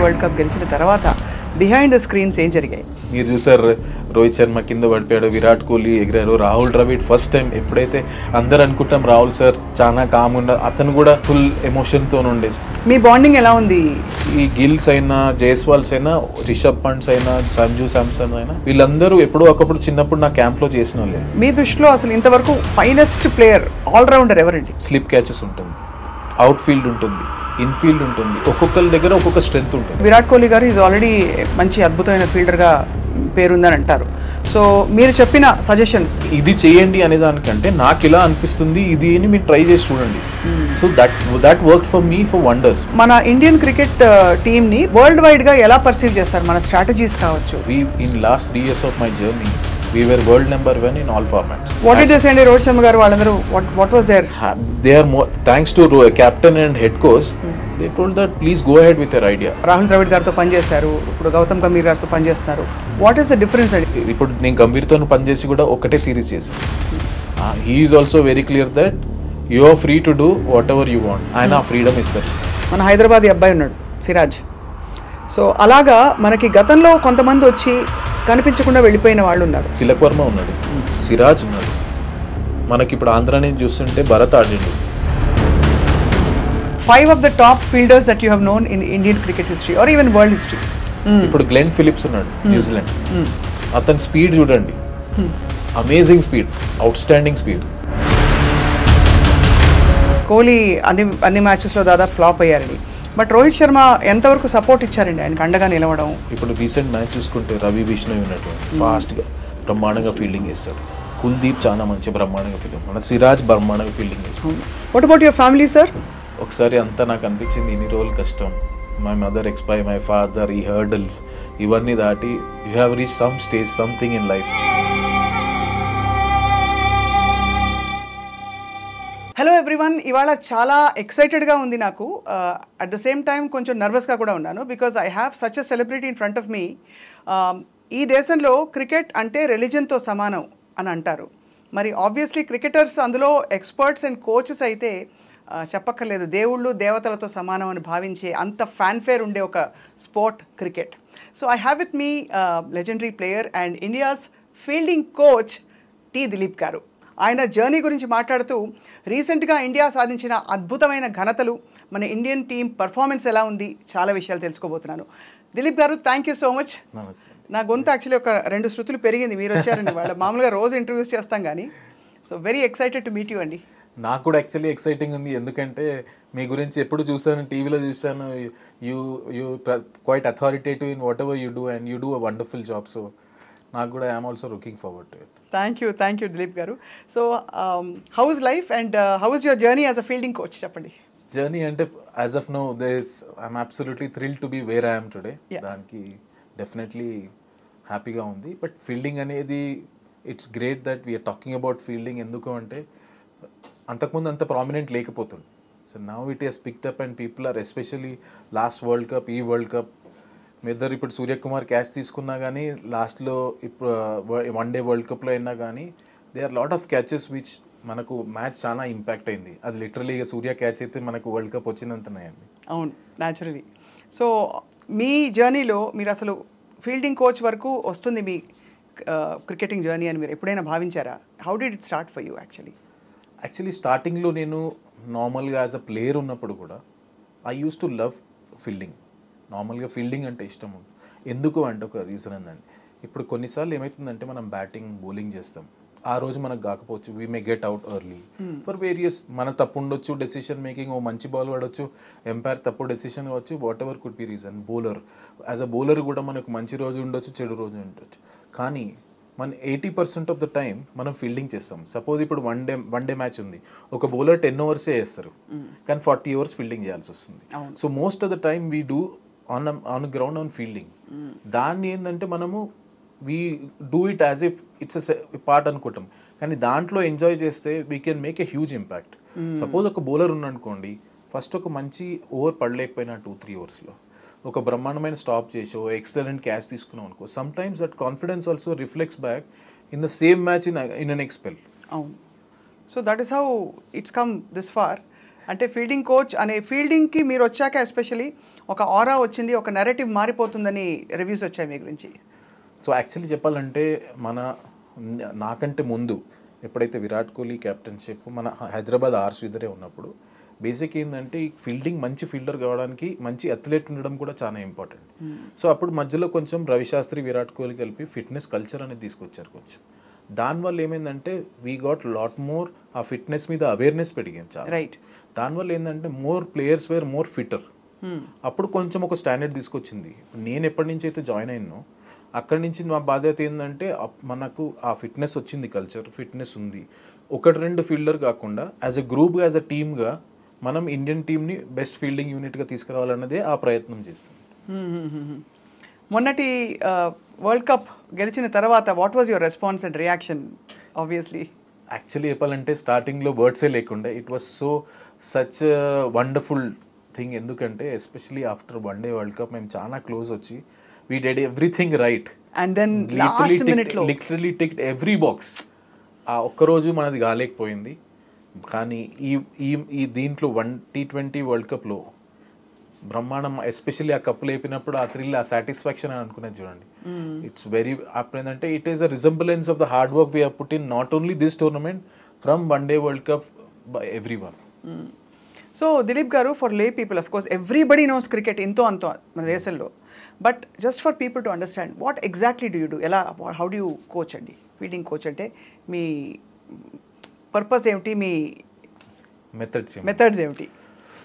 World cup గెలిచిన తర్వాత behind the screens ఏం జరిగాయి? మీరు చూసారు, రోహిత్ శర్మ కింద పడిపోయాడు, విరాట్ కోహ్లీ ఎగిరారు, రాహుల్ ద్రవిడ్ ఫస్ట్ టైం ఎప్పుడైతే అందరు అనుకుంటాం రాహుల్ సార్ చాలా కామ్ ఉండ, అతను కూడా ఫుల్ ఎమోషన్తో ఉండే. మీ బాండింగ్ ఎలా ఉంది? ఈ గిల్స్ అయినా, జైస్వాల్స్ అయినా, రిషబ్ పంట్స్ అయినా, సంజు శాంసన్ అయినా, వీళ్ళందరూ ఎప్పుడో ఒకప్పుడు చిన్నప్పుడు నా క్యాంప్లో చేసిన వాళ్ళే. మీ దృష్టిలో అసలు ఇంతవరకు ఫైనెస్ట్ ప్లేయర్ ఆల్రౌండర్ ఎవరండి? స్లిప్ క్యాచెస్ ఉంటుంది, అవుట్ ఫీల్డ్ ఉంటుంది, ఇన్ఫీల్డ్ ఉంటుంది, ఒక్కొక్కరి దగ్గర ఒక్కొక్క స్ట్రెంత్ ఉంటుంది. విరాట్ కోహ్లీ గారు ఈజ్ ఆల్రెడీ మంచి అద్భుతమైన ఫీల్డర్గా పేరుందని అంటారు. సో మీరు చెప్పిన సజెషన్స్ ఇది చేయండి అనే దానికంటే నాకు ఇలా అనిపిస్తుంది ఇది అని మీరు ట్రై చేసి చూడండి. So that work for me for wonders. మన ఇండియన్ క్రికెట్ టీమ్ని వరల్డ్ వైడ్గా ఎలా పర్సీవ్ చేస్తారు? మన స్ట్రాటజీస్ కావచ్చు. In last 3 years of my journey we were world number 1 in all formats. What did they say? Rohit Sharma garu వాళ్ళందరూ what was their? They are more, thanks to captain and head coach, they told that please go ahead with your idea. Rahul Dravid గారితో పనిచేశారు, ఇప్పుడు గౌతమ్ గంభీర్ గారితో పనిచేస్తున్నారు. What is the difference అండి? ఇప్పుడు నేను గంభీర్తో పనిచేసి కూడా ఒకటే సిరీస్ చేశాను. He is also very clear that you are free to do whatever you want. ఆయన ఆ ఫ్రీడమ్ ఇస్తారు. మన హైదరాబాద్ అబ్బాయి ఉన్నాడు సిరాజ్. సో అలాగా మనకి గతంలో కొంతమంది వచ్చి కనిపించకుండా వెళ్ళిపోయిన వాళ్ళు ఉన్నారు. తిలక్ వర్మ ఉన్నాడు, సిరాజ్ ఉన్నాడు, మనకి ఇప్పుడు ఆంధ్ర నుంచి చూస్తుంటే Bharat ఆడిండు. 5 of the top fielders that you have known in Indian cricket history or even world history. ఇప్పుడు గ్లెన్ ఫిలిప్స్ ఉన్నాడు, న్యూజిలాండ్. అతని స్పీడ్ చూడండి, amazing speed, out standing speed. Kohli అన్ని మ్యాచెస్లో దాదాపు ఫ్లాప్ అయ్యారండి. బట్ రోహిత్ శర్మ ఎంతవరకు సపోర్ట్ ఇచ్చారండి ఆయనకు అండగా నిలవడం? ఇప్పుడు రీసెంట్ మ్యాచ్ చూసుకుంటే రవి బిష్ణోయ్ ఉన్నట్టు ఫాస్ట్గా బ్రహ్మాండంగా ఫీల్డింగ్ చేస్తాడు. కుల్దీప్ చాలా మంచి బ్రహ్మాండంగా ఫీల్డింగ్, మన సిరాజ్ బ్రహ్మాండంగా ఫీల్డింగ్ చేస్తాడు. What about your family sir? ఒకసారి అంతా నాకు అనిపించింది ఇన్ని రోజులు కష్టం, my mother expire, my father, ఈ హర్డల్స్ ఇవన్నీ దాటి you have reach some stage, something in life. Hello everyone, ఇవాళ చాలా ఎక్సైటెడ్గా ఉంది నాకు. అట్ ద సేమ్ టైం కొంచెం నర్వస్గా కూడా ఉన్నాను. Because I have such a celebrity in front of me. ఈ దేశంలో క్రికెట్ అంటే రిలీజన్తో సమానం అని అంటారు. మరి ఆబ్వియస్లీ క్రికెటర్స్ అందులో ఎక్స్పర్ట్స్ అండ్ కోచెస్ అయితే చెప్పక్కర్లేదు, దేవుళ్ళు దేవతలతో సమానం అని భావించే అంత ఫ్యాన్ఫేర్ ఉండే ఒక sport cricket. So I have with me legendary player and India's fielding coach T Dilip గారు. ఆయన జర్నీ గురించి మాట్లాడుతూ రీసెంట్గా ఇండియా సాధించిన అద్భుతమైన ఘనతలు, మన ఇండియన్ టీమ్ పర్ఫార్మెన్స్ ఎలా ఉంది, చాలా విషయాలు తెలుసుకోబోతున్నాను. దిలీప్ గారు, థ్యాంక్ యూ సో మచ్. నా గొంతు యాక్చువల్లీ ఒక 2 శృతులు పెరిగింది మీరు వచ్చారండి. వాళ్ళ మామూలుగా రోజు ఇంటర్వ్యూస్ చేస్తాం కానీ. So very excited to meet you అండి. నాకు కూడా యాక్చువల్లీ ఎక్సైటింగ్ ఉంది, ఎందుకంటే మీ గురించి ఎప్పుడు చూసాను, టీవీలో చూసాను. You quite authoritative in whatever you do and you do a wonderful job. So నాకు కూడా I'm also looking forward to it. Thank you Dilip garu. So how is life and how is your journey as a fielding coach? చెప్పండి. Journey అంటే as of now I'm absolutely thrilled to be where I'm today. దానికి definitely హ్యాపీగా ఉంది. But fielding అనేది it's great that we're talking about fielding. ఎందుకు అంటే అంతకుముందు అంత ప్రామినెంట్ లేకపోతుంది. So now it has picked up and people are especially last world cup, ఈ వరల్డ్ కప్ మీ ఇద్దరు ఇప్పుడు సూర్యకుమార్ క్యాచ్ తీసుకున్నా కానీ లాస్ట్లో ఇప్పుడు 1 day వరల్డ్ కప్లో అయినా కానీ they are lot of catches which మనకు మ్యాచ్ చాలా ఇంపాక్ట్ అయింది. అది లిటరలీ సూర్య క్యాచ్ అయితే మనకు వరల్డ్ కప్ వచ్చినంతనే అండి. అవును, న్యాచురలీ. సో మీ జర్నీలో మీరు అసలు ఫీల్డింగ్ కోచ్ వరకు వస్తుంది మీ క్రికెటింగ్ జర్నీ అని మీరు ఎప్పుడైనా భావించారా? How did it start for you? Actually స్టార్టింగ్లో నేను నార్మల్గా యాజ్ అ ప్లేయర్ ఉన్నప్పుడు కూడా I use to love fielding. నార్మల్గా ఫీల్డింగ్ అంటే ఇష్టం. ఎందుకు అంటే ఒక రీజన్ ఉందండి. ఇప్పుడు కొన్నిసార్లు ఏమవుతుందంటే మనం బ్యాటింగ్ బౌలింగ్ చేస్తాం, ఆ రోజు మనకు కాకపోవచ్చు, we may get out early for various, మన తప్పు ఉండొచ్చు, డెసిషన్ మేకింగ్, ఓ మంచి బాల్ పడవచ్చు, ఎంపైర్ తప్పు డెసిషన్ అవ్వచ్చు, what ever could be reason. Bowler as a bowler కూడా మనకు మంచి రోజు ఉండొచ్చు, చెడు రోజు ఉండొచ్చు. కానీ మన 80% ఆఫ్ ద టైం మనం ఫీల్డింగ్ చేస్తాం. సపోజ్ ఇప్పుడు వన్ డే మ్యాచ్ ఉంది, ఒక బౌలర్ 10 overs చేస్తారు, కానీ 40 hours ఫీల్డింగ్ చేయాల్సి వస్తుంది. So most of the time we do on ground on fielding. దాన్ని ఏంటంటే మనము we do it as if it's part అనుకుంటాం, కానీ దాంట్లో ఎంజాయ్ చేస్తే we can make a huge impact. Suppose ఒక బౌలర్ ఉన్నానుకోండి, ఫస్ట్ ఒక మంచి ఓవర్ పడలేకపోయినా 2-3 overs ఒక బ్రహ్మాండమైన స్టాప్ చేసో ఎక్సలెంట్ క్యాచ్ తీసుకున్నాం అనుకో sometimes that confidence also reflects back in the same match in an expel. అవును. So that is how it's come this far. అంటే ఫీల్డింగ్ కోచ్ అనే ఫీల్డింగ్కి మీరు వచ్చాక ఎస్పెషలీ ఒక ఆరా వచ్చింది, ఒక నెరేటివ్ మారిపోతుందని రివ్యూస్ వచ్చాయి మీ గురించి. సో యాక్చువల్లీ చెప్పాలంటే నాకంటే ముందు ఎప్పుడైతే విరాట్ కోహ్లీ కెప్టెన్షిప్ మన హైదరాబాద్ ఆర్సీదరే ఉన్నప్పుడు బేసిక్ ఏంటంటే ఈ ఫీల్డింగ్ మంచి ఫీల్డర్ కావడానికి మంచి అథ్లెట్ ఉండడం కూడా చాలా ఇంపార్టెంట్. సో అప్పుడు మధ్యలో కొంచెం రవిశాస్త్రి విరాట్ కోహ్లీ కలిపి ఫిట్నెస్ కల్చర్ అనేది తీసుకొచ్చారు కొంచెం. దానివల్ల ఏమైందంటే వీ గాట్ లాట్ మోర్ ఆ ఫిట్నెస్ మీద అవేర్నెస్ పెరిగింది చాలా. రైట్. దానివల్ల ఏంటంటే more players were more fitter. అప్పుడు కొంచెం ఒక స్టాండర్డ్ తీసుకొచ్చింది. నేను ఎప్పటి నుంచి అయితే జాయిన్ అయినో అక్కడి నుంచి మా బాధ్యత ఏంటంటే మనకు ఆ ఫిట్నెస్ వచ్చింది, కల్చర్ ఫిట్నెస్ ఉంది. ఒకటి రెండు ఫీల్డర్ కాకుండా యాజ్ ఎ గ్రూప్గా యాజ్ ఎ టీమ్గా మనం ఇండియన్ టీమ్ని బెస్ట్ ఫీల్డింగ్ యూనిట్గా తీసుకురావాలన్నదే ఆ ప్రయత్నం చేస్తాం. మొన్నటి వరల్డ్ కప్ గెలిచిన తర్వాత what was your response and reaction? Obviously actually చెప్పాలంటే స్టార్టింగ్లో వర్డ్సే లేకుండే. It was so such wonderful thing. ఎందుకంటే especially after one day world cup మేము చాలా క్లోజ్ వచ్చి we did everything right and then last minute lo literally ticked every box. ఆ ఒక్క రోజు మనది గాలేకపోయింది. కానీ ఈ దీంట్లో T20 వరల్డ్ కప్లో బ్రహ్మాండం, ఎస్పెషల్లీ ఆ కప్పు లేపినప్పుడు ఆ థ్రిల్, ఆ సాటిస్ఫాక్షన్ అని అనుకునేది చూడండి. ఇట్స్ వెరీ అప్పుడేంటంటే it is a resemblance of the hard work we have put in not only this tournament from one day world cup by every one. So Dilip గారు, for లే people of course everybody knows cricket ఎంతో అంతో మన దేశంలో, but just for people to understand what exactly do you do, ఎలా, how do you coach అండి? Fielding coach అంటే మీ purpose ఏమిటి, మీ మెథడ్స్ ఏమిటి?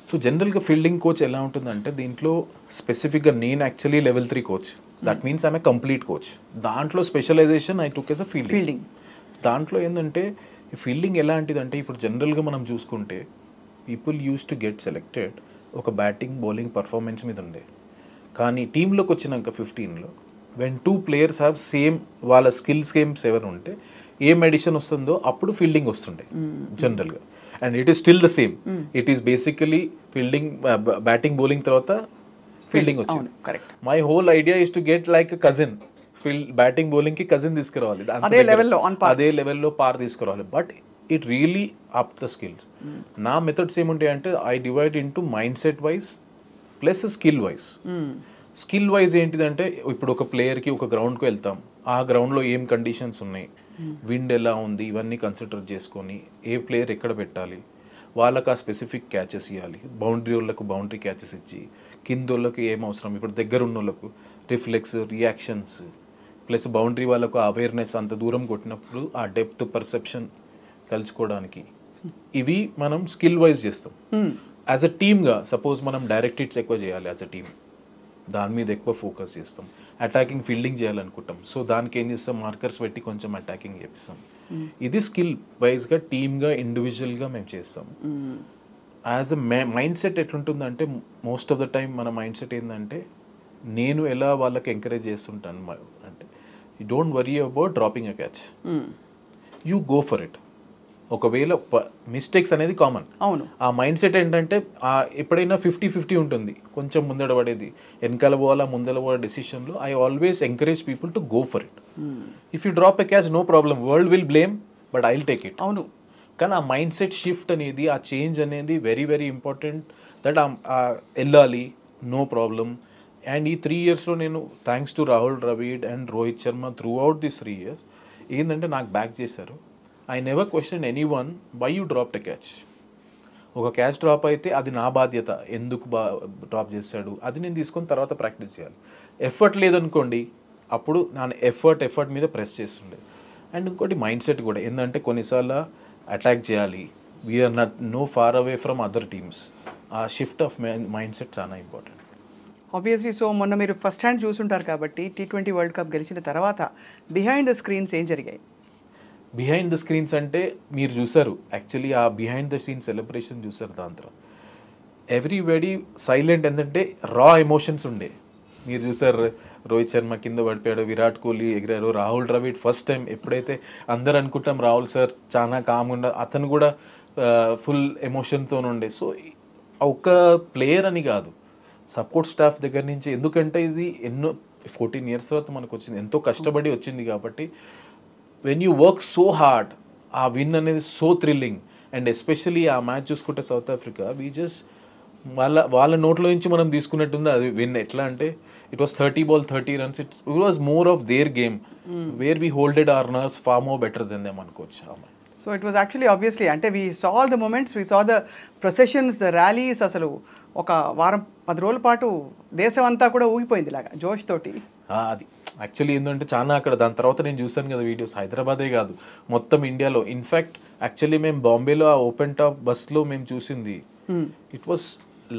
సో జనరల్గా ఫీల్డింగ్ కోచ్ ఎలా ఉంటుందంటే దీంట్లో స్పెసిఫిక్గా నేను actually level 3 coach. That means I'm a complete coach. దాంట్లో specialisation I took as a fielding. దాంట్లో ఏంటంటే ఫీల్డింగ్ ఎలాంటిదంటే ఇప్పుడు జనరల్గా మనం చూసుకుంటే people use to get selected ఒక బ్యాటింగ్ బౌలింగ్ పర్ఫార్మెన్స్ మీద ఉండే. కానీ టీంలోకి వచ్చినాక 15లో వెన్ 2 players హ్యావ్ సేమ్ వాళ్ళ స్కిల్స్ గేమ్స్ ఎవరు ఉంటే ఏం ఎడిషన్ వస్తుందో అప్పుడు ఫీల్డింగ్ వస్తుండే జనరల్గా. And it is still the same. It is basically fielding, batting bowling తర్వాత ఫీల్డింగ్ వచ్చింది. My whole idea is to get like cousin, batting bowling కి కజిన్ తీసుకురావాలి, అదే లెవెల్లో పార్ తీసుకురావాలి. But it really up the skills. నా మెథడ్స్ ఏముంటాయి అంటే I divide into mind set wise plus skill wise. Skill wise ఏంటిదంటే ఇప్పుడు ఒక ప్లేయర్కి ఒక గ్రౌండ్కి వెళ్తాం, ఆ గ్రౌండ్లో ఏం కండిషన్స్ ఉన్నాయి, విండ్ ఎలా ఉంది, ఇవన్నీ కన్సిడర్ చేసుకొని ఏ ప్లేయర్ ఎక్కడ పెట్టాలి, వాళ్ళకి ఆ స్పెసిఫిక్ క్యాచెస్ ఇవ్వాలి. బౌండరీ వాళ్ళకు బౌండరీ క్యాచెస్ ఇచ్చి, కింద వాళ్ళకి ఏం అవసరం, ఇప్పుడు దగ్గర ఉన్న వాళ్ళకు రిఫ్లెక్స్, రియాక్షన్స్, ప్లస్ బౌండరీ వాళ్ళకు అవేర్నెస్, అంత దూరం కొట్టినప్పుడు ఆ డెప్త్ పర్సెప్షన్ కలుసుకోవడానికి, ఇవి మనం స్కిల్ వైజ్ చేస్తాం. యాజ్ అ టీమ్గా సపోజ్ మనం డైరెక్ట్ హిట్స్ ఎక్కువ చేయాలి, యాజ్ అ టీమ్ దాని మీద ఎక్కువ ఫోకస్ చేస్తాం. అటాకింగ్ ఫీల్డింగ్ చేయాలనుకుంటాం, సో దానికి ఏం చేస్తాం, మార్కర్స్ పెట్టి కొంచెం అటాకింగ్ చేపిస్తాం. ఇది స్కిల్ వైజ్గా టీమ్గా ఇండివిజువల్గా మేము చేస్తాం. యాజ్ అ మైండ్ సెట్ ఎట్లుంటుందంటే మోస్ట్ ఆఫ్ ద టైం మన మైండ్ సెట్ ఏంటంటే నేను ఎలా వాళ్ళకి ఎంకరేజ్ చేస్తుంటాను అంటే you don't worry about dropping a catch, you go for it. ఒకవేళ మిస్టేక్స్ అనేది కామన్. అవును. ఆ మైండ్ సెట్ ఏంటంటే ఎప్పుడైనా 50-50 ఉంటుంది, కొంచెం ముందడ పడేది, వెనకాల పోవాలా ముందర పోవాల డెసిషన్లో. I always encourage people to go for it. If you drop a catch no problem, world will blame, but I will take it. అవును. కానీ ఆ మైండ్ సెట్ షిఫ్ట్ అనేది, ఆ చేంజ్ అనేది వెరీ వెరీ ఇంపార్టెంట్. దట్ వెళ్ళాలి, no problem. And ఈ 3 yearsలో నేను thanks to Rahul Dravid and Rohit Sharma throughout this 3 years ఏంటంటే నాకు బ్యాక్ చేశారు. I never question anyone why you dropped a catch. ఒక క్యాచ్ డ్రాప్ అయితే అది నా బాధ్యత, ఎందుకు డ్రాప్ చేశాడు అది నేను తీసుకొని తర్వాత ప్రాక్టీస్ చేయాలి. ఎఫర్ట్ లేదనుకోండి, అప్పుడు నా ఎఫర్ట్ మీద ప్రెస్ చేస్తుండే. అండ్ ఇంకోటి మైండ్ సెట్ కూడా ఏంటంటే కొన్నిసార్లు అటాక్ చేయాలి, we're no far away from other teams. ఆ షిఫ్ట్ ఆఫ్ మైండ్ సెట్ చాలా ఇంపార్టెంట్. ఆబ్వియస్లీ. సో మొన్న మీరు ఫస్ట్ హ్యాండ్ చూసుంటారు కాబట్టి T20 వరల్డ్ కప్ గెలిచిన తర్వాత బిహైండ్ ద స్క్రీన్స్ ఏం జరిగాయి? బిహైండ్ ద స్క్రీన్స్ అంటే మీరు చూసారు, యాక్చువల్లీ ఆ బిహైండ్ ద సీన్ సెలబ్రేషన్ చూసారు. దాంట్లో ఎవ్రీబడి సైలెంట్, ఏంటంటే రా ఎమోషన్స్ ఉండే. మీరు చూసారు, రోహిత్ శర్మ కింద పడిపోయాడు, విరాట్ కోహ్లీ ఎగిరారు, రాహుల్ ద్రవిడ్ ఫస్ట్ టైం, ఎప్పుడైతే అందరు అనుకుంటాం రాహుల్ సార్ చాలా కామ్గా, అతను కూడా ఫుల్ ఎమోషన్తో ఉండే. సో ఒక ప్లేయర్ అని కాదు, సపోర్ట్ స్టాఫ్ దగ్గర నుంచి, ఎందుకంటే ఇది ఎన్నో 14 years తర్వాత మనకు వచ్చింది, ఎంతో కష్టపడి వచ్చింది కాబట్టి when you work so hard, ఆ విన్ అనేది సో థ్రిల్లింగ్. అండ్ ఎస్పెషలీ ఆ మ్యాచ్ చూసుకుంటే సౌత్ ఆఫ్రికా, వీ జస్ట్ వాళ్ళ నోట్లో నుంచి మనం తీసుకున్నట్టుంది అది విన్. ఎట్లా అంటే it was 30 ball 30 runs, it was more of their game where we holded our nerves far more better than them అనుకోవచ్చు ఆ match. So it was actually obviously అంటే we saw all the moments, we saw the processions, the rallies. అసలు ఒక వారం 10 రోజుల పాటు దేశం అంతా కూడా ఊగిపోయింది ఇలాగా జోష్ తోటి. అది యాక్చువల్లీ ఏంటంటే చాలా అక్కడ దాని తర్వాత నేను చూసాను కదా వీడియోస్, హైదరాబాదే కాదు మొత్తం ఇండియాలో. ఇన్ఫ్యాక్ట్ యాక్చువల్లీ మేము బాంబేలో ఆ ఓపెన్ టాప్ బస్లో మేము చూసింది, it was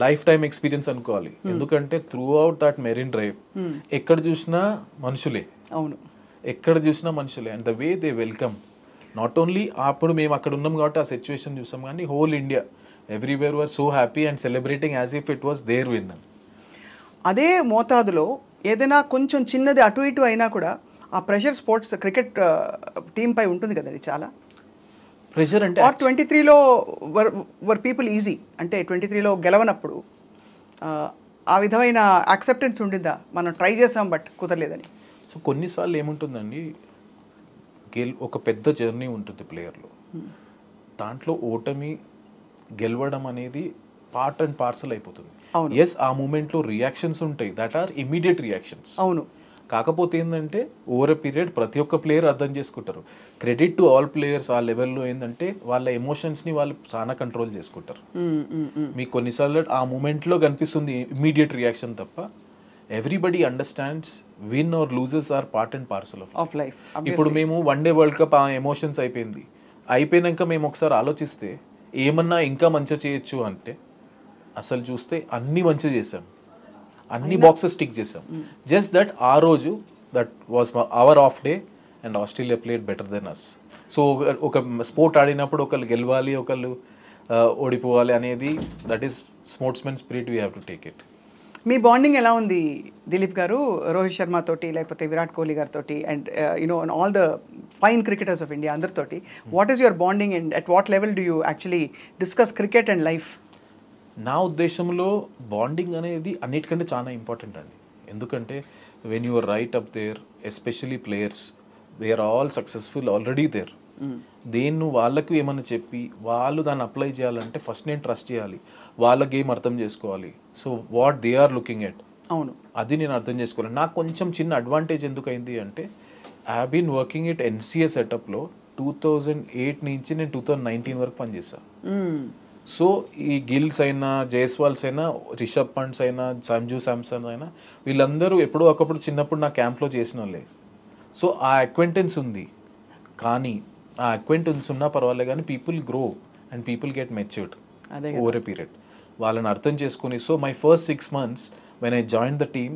lifetime experience అనుకోవాలి. ఎందుకంటే throughout that Marine Drive ఎక్కడ చూసినా మనుషులే, అవును ఎక్కడ చూసినా మనుషులే. And the way they welcome, not only అప్పుడు మేము అక్కడ ఉన్నాం కాబట్టి ఆ సిచ్యువేషన్ చూసాం, కానీ whole India everywhere were so happy and celebrating as if it was their win. అదే మోతాదులో ఏదైనా కొంచెం చిన్నది అటు ఇటు అయినా కూడా ఆ ప్రెషర్ స్పోర్ట్స్ క్రికెట్ టీమ్ పై ఉంటుంది కదండి చాలా ప్రెషర్. అంటే ఆర్ 23లో వర్ పీపుల్ ఈజీ, అంటే 23లో గెలవనప్పుడు ఆ విధమైన యాక్సెప్టెన్స్ ఉండిందా, మనం ట్రై చేసాం బట్ కుదరలేదని? సో కొన్నిసార్లు ఏముంటుందండి, ఒక పెద్ద జర్నీ ఉంటుంది ప్లేయర్లో, దాంట్లో ఓటమి గెలవడం అనేది పార్ట్ అండ్ పార్సల్ అయిపోతుంది. ఎస్, ఆ మూమెంట్లో రియాక్షన్స్ ఉంటాయి, దట్ ఆర్ ఇమీడియట్ రియాక్షన్స్. అవును. కాకపోతే ఏంటంటే ఓవర్ ఎ పీరియడ్ ప్రతి ఒక్క ప్లేయర్ అర్థం చేసుకుంటారు. క్రెడిట్ టు ఆల్ ప్లేయర్స్ ఆ లెవెల్లో ఏంటంటే వాళ్ళ ఎమోషన్స్ని వాళ్ళు చాలా కంట్రోల్ చేసుకుంటారు. మీకు కొన్నిసార్లు ఆ మూమెంట్లో కనిపిస్తుంది ఇమీడియట్ రియాక్షన్ తప్ప, everybody understands win or loses are part and parcel of life. ఇప్పుడు మేము వన్డే వరల్డ్ కప్ ఆ ఎమోషన్స్ అయిపోయినాక మేము ఒకసారి ఆలోచిస్తే ఏమన్నా ఇంకా మంచిగా చేయొచ్చు అంటే, అసలు చూస్తే అన్ని మంచిగా చేసాం, అన్ని బాక్సెస్ టిక్ చేసాం. జస్ట్ దట్ ఆ రోజు that was our off day and Australia played better than us. So ఒక స్పోర్ట్ ఆడినప్పుడు ఒకళ్ళు గెలవాలి, ఒకళ్ళు ఓడిపోవాలి అనేది, that is sportsmen spirit, we have to take it. మీ బాండింగ్ ఎలా ఉంది దిలీప్ గారు రోహిత్ శర్మ తోటి, లేకపోతే విరాట్ కోహ్లీ గారితో, and you know all the fine cricketers of India అందరితోటి? What is your bonding and at what level do you actually discuss cricket and life? నా ఉద్దేశంలో బాండింగ్ అనేది అన్నిటికంటే చాలా ఇంపార్టెంట్ అండి. ఎందుకంటే when you're right up there, especially players, we're all successful already there. దేన్ని వాళ్ళకు ఏమన్నా చెప్పి వాళ్ళు దాన్ని అప్లై చేయాలంటే ఫస్ట్ నేను ట్రస్ట్ చేయాలి, వాళ్ళ గేమ్ అర్థం చేసుకోవాలి. So what they are looking at, అవును, అది నేను అర్థం చేసుకోవాలి. నాకు కొంచెం చిన్న అడ్వాంటేజ్ ఎందుకు అయింది అంటే, I have been working at NCA సెటప్లో 2008 నుంచి నేను 2019 వరకు పనిచేశాను. సో ఈ గిల్స్ అయినా, జైస్వాల్స్ అయినా, రిషబ్ పంట్స్ అయినా, సంజు శాంసన్ అయినా, వీళ్ళందరూ ఎప్పుడో ఒకప్పుడు చిన్నప్పుడు నా క్యాంప్లో చేసిన వాళ్ళే. సో ఆ అక్వెంటెన్స్ ఉంది, కానీ ఆ అక్వెంటెన్స్ ఉన్నా పర్వాలేదు, కానీ people grow and people get matured over a period. వాళ్ళని అర్థం చేసుకుని, so my first 6 months when I joined the team,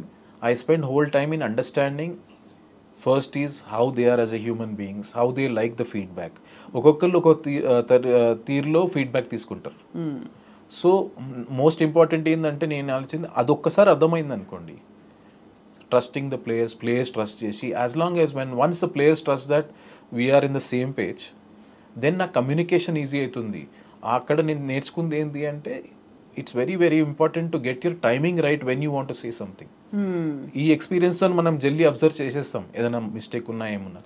I spent whole time in understanding first is how they are as a human beings, how they like the feedback. ఒక్కొక్కళ్ళు ఒక తీరులో feedback తీసుకుంటారు. So most important ఏంటంటే నేను ఆలోచించింది, అదొక్కసారి అర్థమైంది అనుకోండి, ట్రస్టింగ్ ద ప్లేయర్స్ ట్రస్ట్ చేసి, as long as when once the players trust that we're in the same page, then నా కమ్యూనికేషన్ ఈజీ అవుతుంది. అక్కడ నేను నేర్చుకుంది ఏంటి అంటే, it's very very important to get your timing right when you want to say something. ఈ ఎక్స్పీరియన్స్తో మనం జల్దీ అబ్జర్వ్ చేసేస్తాం ఏదైనా మిస్టేక్ ఉన్నా ఏమున్నా,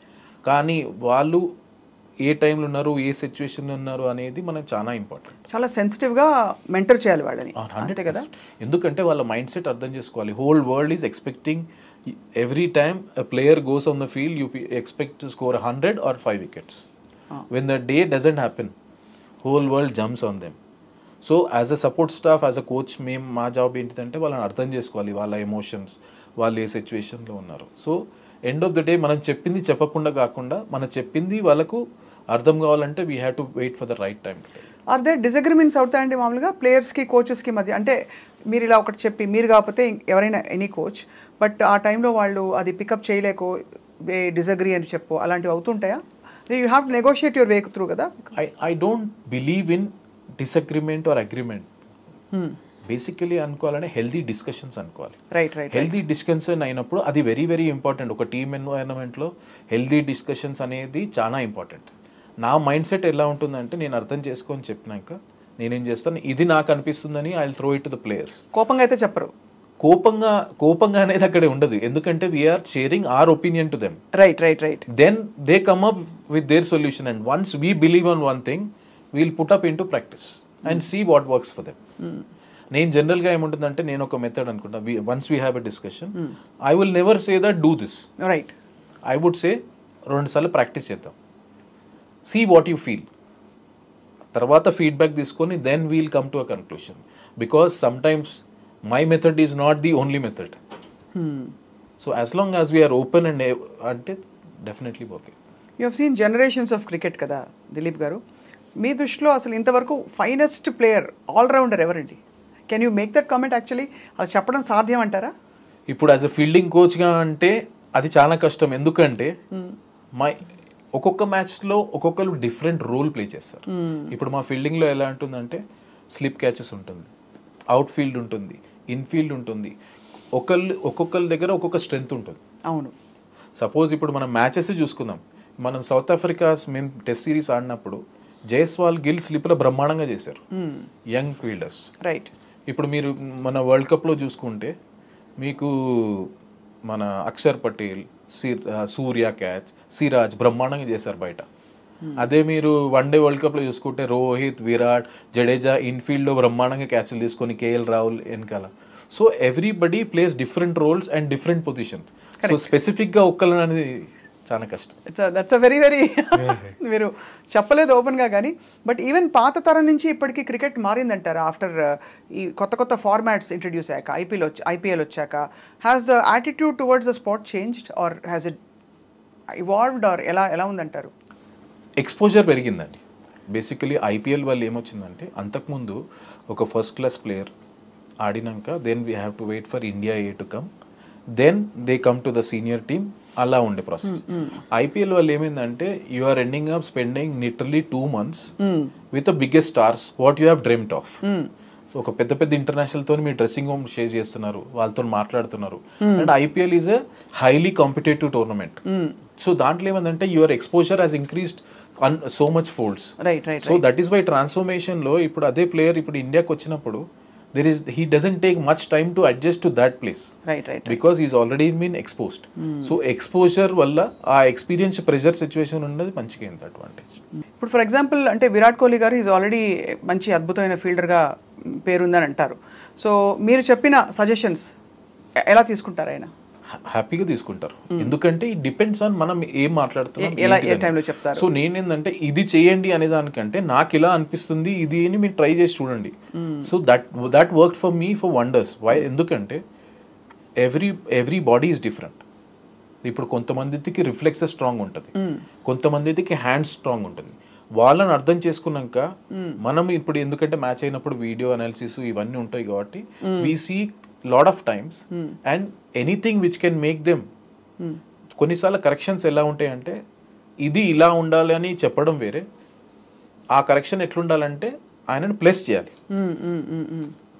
కానీ వాళ్ళు ఏ టైంలో ఉన్నారు, ఏ సిచ్యువేషన్లో ఉన్నారు అనేది మనకు చాలా ఇంపార్టెంట్. చాలా సెన్సిటివ్గా మెంటర్ చేయాలి వాళ్ళని, అంతే కదా? ఎందుకంటే వాళ్ళ మైండ్ సెట్ అర్థం చేసుకోవాలి. Whole world is expecting every time a player goes on the field, you expect to score 100 or 5 wickets. When the day doesn't happen, whole world jumps on them. So as a support staff, as a coach, మేము మా job ఏంటిదంటే వాళ్ళని అర్థం చేసుకోవాలి, వాళ్ళ emotions, వాళ్ళు ఏ సిచ్యువేషన్లో ఉన్నారు. So end of the day మనం చెప్పింది చెప్పకుండా కాకుండా, మనం చెప్పింది వాళ్ళకు అర్థం కావాలంటే we have to wait for the right time. Or they disagreements అవుతాయండి మామూలుగా ప్లేయర్స్కి కోచెస్కి మధ్య? అంటే మీరు ఇలా ఒకటి చెప్పి, మీరు కాకపోతే ఎవరైనా ఎనీ కోచ్, బట్ ఆ టైంలో వాళ్ళు అది పికప్ చేయలేకో, డిసగ్రీ అని చెప్పు, అలాంటివి అవుతుంటాయా? You have to negotiate your way through కదా. I don't believe in disagreement or agreement. Basically అనుకోవాలంటే హెల్దీ డిస్కషన్స్ అనుకోవాలి. రైట్. హెల్దీ డిస్కషన్ అయినప్పుడు అది వెరీ వెరీ ఇంపార్టెంట్. ఒక టీమ్ ఎన్వైరన్మెంట్లో హెల్దీ డిస్కషన్స్ అనేది చాలా ఇంపార్టెంట్. నా మైండ్ సెట్ ఎలా ఉంటుందంటే, నేను అర్థం చేసుకొని చెప్పినాక నేనేం చేస్తాను, ఇది నాకు అనిపిస్తుందని I will throw it to the players. కోపంగా అయితే చెప్పరు. కోపంగా అనేది అక్కడ ఉండదు, ఎందుకంటే we're sharing our opinion to them. Right. Then they come up with their solution, and once we believe on one thing we'll put up into practice and see what works for them. నేను జనరల్గా ఏముంటుందంటే నేను ఒక method అనుకుంటా, once we have a discussion I will never say that do this, right, I would say 2 సార్లు practice చేద్దాం, see what you feel, తర్వాత feedback తీసుకొని then we'll come to a conclusion, because sometimes my method is not the only method. So as long as we're open and అంటే definitely okay. You have seen generations of cricket కదా దిలీప్ గారు, మీ దృష్టిలో అసలు ఇంతవరకు finest player allrounder ఎవరండి? Can you make that comment? Actually అది చెప్పడం సాధ్యం అంటారా? ఇప్పుడు యాజ్ అ ఫీల్డింగ్ కోచ్గా అంటే అది చాలా కష్టం, ఎందుకంటే ఒక్కొక్క మ్యాచ్లో ఒక్కొక్కరు డిఫరెంట్ రోల్ ప్లే చేస్తారు. ఇప్పుడు మా ఫీల్డింగ్లో ఎలా ఉంటుందంటే స్లిప్ క్యాచెస్ ఉంటుంది, అవుట్ ఫీల్డ్ ఉంటుంది, ఇన్ఫీల్డ్ ఉంటుంది, ఒక్కొక్కరి దగ్గర ఒక్కొక్క స్ట్రెంగ్త్ ఉంటుంది. అవును. సపోజ్ ఇప్పుడు మనం మ్యాచెస్ చూసుకుందాం, మనం సౌత్ ఆఫ్రికా మేము టెస్ట్ సిరీస్ ఆడినప్పుడు జైస్వాల్, గిల్ స్లిప్లో బ్రహ్మాండంగా చేశారు, యంగ్ ఫీల్డర్స్. రైట్. ఇప్పుడు మీరు మన వరల్డ్ కప్లో చూసుకుంటే మీకు మన అక్షర్ పటేల్, సూర్య క్యాచ్, సిరాజ్ బ్రహ్మాండంగా చేశారు బయట. అదే మీరు వన్డే వరల్డ్ కప్లో చూసుకుంటే రోహిత్, విరాట్, జడేజా ఇన్ఫీల్డ్లో బ్రహ్మాండంగా క్యాచ్లు తీసుకొని కేఎల్ రాహుల్ వెనకాల. So everybody plays different roles and different positions. So స్పెసిఫిక్గా ఒక్కరు అనేది చాలా కష్టం. దట్స్ అ వెరీ మీరు చెప్పలేదు ఓపెన్గా, కానీ బట్ ఈవెన్ పాత తరం నుంచి ఇప్పటికీ క్రికెట్ మారిందంటారా ఆఫ్టర్ ఈ కొత్త ఫార్మాట్స్ ఇంట్రడ్యూస్ అయ్యాక, ఐపీఎల్ వచ్చాక? Has the attitude towards the sport changed or has it evolved or ఎలా ఉందంటారు? ఎక్స్పోజర్ పెరిగిందండి. బేసికలీ ఐపీఎల్ వల్ల ఏమొచ్చిందంటే అంతకుముందు ఒక ఫస్ట్ క్లాస్ ప్లేయర్ ఆడినాక then we have to wait for India A to come, then they come to the senior team, అలా ఉండే ప్రాసెస్. ఐపీఎల్ వల్ల ఏమైందంటే you are ending up spending literally 2 months with the biggest stars what you have dreamed of. So ఒక పెద్ద international తో మీ dressing room share చేస్తున్నారు, వాళ్ళతో మాట్లాడుతున్నారు, and IPL is a highly competitive tournament. So దాంట్లో ఏమందంటే your exposure has increased so much folds. So that is why transformation లో ఇప్పుడు అదే ప్లేయర్ ఇప్పుడు ఇండియాకి వచ్చినప్పుడు he doesn't take much time to adjust to that place, right because he's already been exposed. So exposure valla aa experience pressure situation ఉన్నది మంచిగా ఇంత advantage. ఇప్పుడు ఫర్ ఎగ్జాంపుల్ అంటే విరాట్ కోహ్లీ గారు ఈజ్ ఆల్రెడీ మంచి అద్భుతమైన ఫీల్డర్గా పేరుందని అంటారు. సో మీరు చెప్పిన సజెషన్స్ ఎలా తీసుకుంటారు ఆయన? హ్యాపీగా తీసుకుంటారు, ఎందుకంటే ఇట్ డిపెండ్స్ ఆన్ మనం ఏం మాట్లాడుతున్నాం, ఏ టైంలో చెప్తారు. సో నేనేందంటే ఇది చేయండి అనే దానికంటే నాకు ఇలా అనిపిస్తుంది ఇది అని మీరు ట్రై చేసి చూడండి. So that work for me for wonders. Why? ఎందుకంటే ఎవ్రీ బాడీ ఈజ్ డిఫరెంట్. ఇప్పుడు కొంతమందికి రిఫ్లెక్సెస్ స్ట్రాంగ్ ఉంటుంది, కొంతమందికి హ్యాండ్స్ స్ట్రాంగ్ ఉంటుంది. వాళ్ళని అర్థం చేసుకున్నాక మనం ఇప్పుడు ఎందుకంటే మ్యాచ్ అయినప్పుడు వీడియో అనాలిసిస్ ఇవన్నీ ఉంటాయి కాబట్టి we see lot of times and anything which can make them కొన్నిసార్లు కరెక్షన్స్ ఎలా ఉంటాయంటే ఇది ఇలా ఉండాలి అని చెప్పడం వేరే, ఆ కరెక్షన్ ఎట్లుండాలంటే ఆయనను ప్లస్ చేయాలి.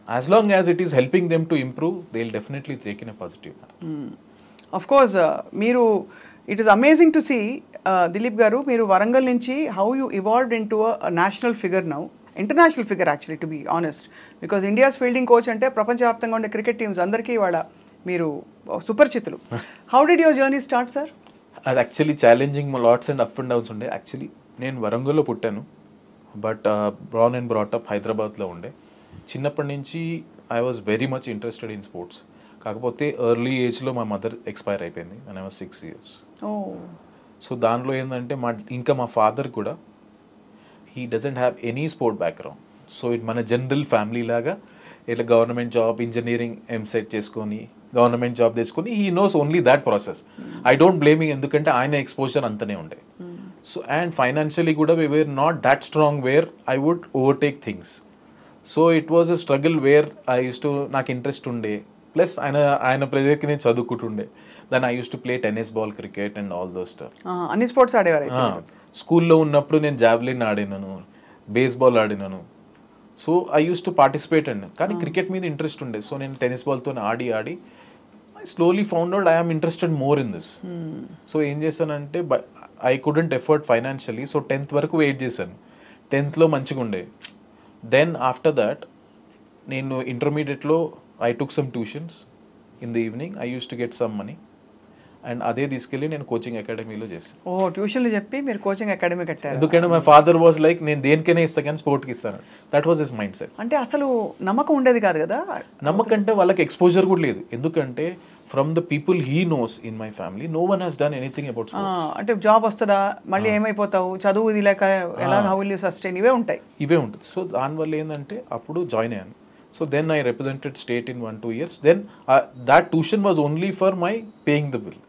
As long as it is helping them to improve they will definitely take in a positive. Of course మీరు it is amazing to see Dilip garu, మీరు వరంగల్ నుంచి how you evolved into a national figure now, international figure actually to be honest, because India's fielding coach అంటే ప్రపంచవ్యాప్తంగా ఉండే cricket teams అందరికీ వాళ్ళ మీరు సుపరిచితులు. How did your journey start sir? అది actually challenging lots and up and downs ఉండే. Actually నేను వరంగల్లో పుట్టాను, బట్ బ్రాన్ అండ్ బ్రాటప్ హైదరాబాద్లో ఉండే. చిన్నప్పటి నుంచి I was very much interested in sports. కాకపోతే ఎర్లీ ఏజ్లో మా మదర్ ఎక్స్పైర్ అయిపోయింది and I was 6 years. So దానిలో ఏంటంటే మా ఫాదర్ కూడా he doesn't have any sport background. So it మన జనరల్ ఫ్యామిలీ లాగా ఇట్లా గవర్నమెంట్ జాబ్, ఇంజనీరింగ్ ఎంసెట్ చేసుకొని గవర్నమెంట్ జాబ్ తెచ్చుకొని he knows only that process. I don't blaming, ఎందుకంటే ఆయన ఎక్స్పోజర్ అంతనే ఉండే. సో అండ్ ఫైనాన్షియలీ కూడా we were not that strong where I would overtake things. So it was a struggle where I use to, నాకు interest ఉండే, plus ఆయన ప్రెజర్కి నేను చదువుకుంటుండే. Then I use to play tennis ball, cricket and all those stuff. అన్ని sports ఆడేవారు? స్కూల్లో ఉన్నప్పుడు నేను జావ్లిన్ ఆడినాను, బేస్బాల్ ఆడినాను. So I use to participate అండి, కానీ క్రికెట్ మీద ఇంట్రెస్ట్ ఉండే. సో నేను టెన్నిస్ బాల్తో ఆడి I slowly found out I'm interested more in this. So ఏం చేశానంటే I couldn't afford financially, so 10th వరకు వెయిట్ చేశాను. 10thలో మంచిగా ఉండే. దెన్ ఆఫ్టర్ దాట్ నేను ఇంటర్మీడియట్లో I took some tuitions in the evening I use to get some money and అదే తీసుకెళ్ళి నేను కోచింగ్ అకాడమీలో చేస్తాను. ఓ ట్యూషన్లు చెప్పి మీరు కోచింగ్ అకాడమీ కట్టారు. ఎందుకంటే మై ఫాదర్ వాజ్ లైక్ నేను దేనికైనా ఇస్తాను కానీ స్పోర్ట్కి ఇస్తాను. That was his mind set. అంటే అసలు నమ్మకం ఉండేది కాదు కదా. నమ్మకం అంటే వాళ్ళకి ఎక్స్పోజర్ కూడా లేదు. ఎందుకంటే from the people he knows in my family no one has done anything about sports. అంటే జాబ్ వస్తుందా, మళ్ళీ ఏమైపోతావు, చదువు ఇది లేక ఎలా, హౌ విల్ యూ సస్టైన్, ఇవే ఉంటాయి. సో దానివల్ల ఏంటంటే అప్పుడు జాయిన్ అయ్యాను. So then I represented state in 1-2 years. Then that tuition was only for my paying the bill.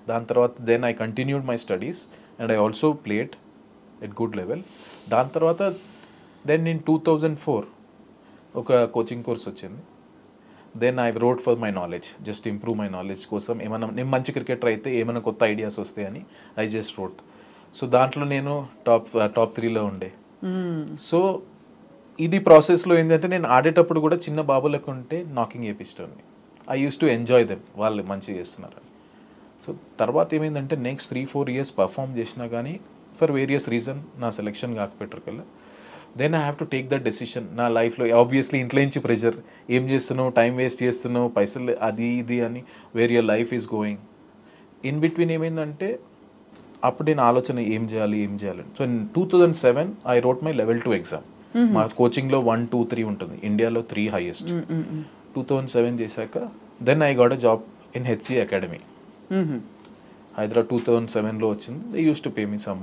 దాని తర్వాత then I continued my studies and I also played at good level. దాని తర్వాత then in 2004 ఒక coaching course వచ్చింది. Then I wrote for my knowledge, just improve my knowledge కోసం. ఏమైనా నేను మంచి క్రికెటర్ అయితే ఏమైనా కొత్త ఐడియాస్ వస్తాయని ఐ జస్ట్ రోట్. సో దాంట్లో నేను టాప్ 3లో ఉండే. సో ఇది ప్రాసెస్లో ఏంటంటే నేను ఆడేటప్పుడు కూడా చిన్న బాబులకు ఉంటే నాకింగ్ చేపిస్తాను. I use to enjoy them, వాళ్ళు మంచిగా చేస్తున్నారు. సో తర్వాత ఏమైందంటే నెక్స్ట్ 3-4 years పర్ఫామ్ చేసినా కానీ ఫర్ వేరియస్ రీజన్ నా సెలెక్షన్ కాకపోయారు కల్లా. Then I have to take that decision. నా లైఫ్లో ఆబ్వియస్లీ ఇంట్లో నుంచి ప్రెషర్, ఏం చేస్తున్నావు, టైం వేస్ట్ చేస్తున్నావు, పైసలు అది ఇది అని, where your life is going. In between ఏమైందంటే అప్పుడు నేను ఆలోచన ఏం చేయాలి అని. So in 2007 I wrote my level 2 exam. మా కోచింగ్లో 1, 2, 3 ఉంటుంది, ఇండియాలో 3 హైయెస్ట్. 2007 చేశాక then I got a job in HCA academy Hyderabad. 2007లో వచ్చింది. They used to pay me some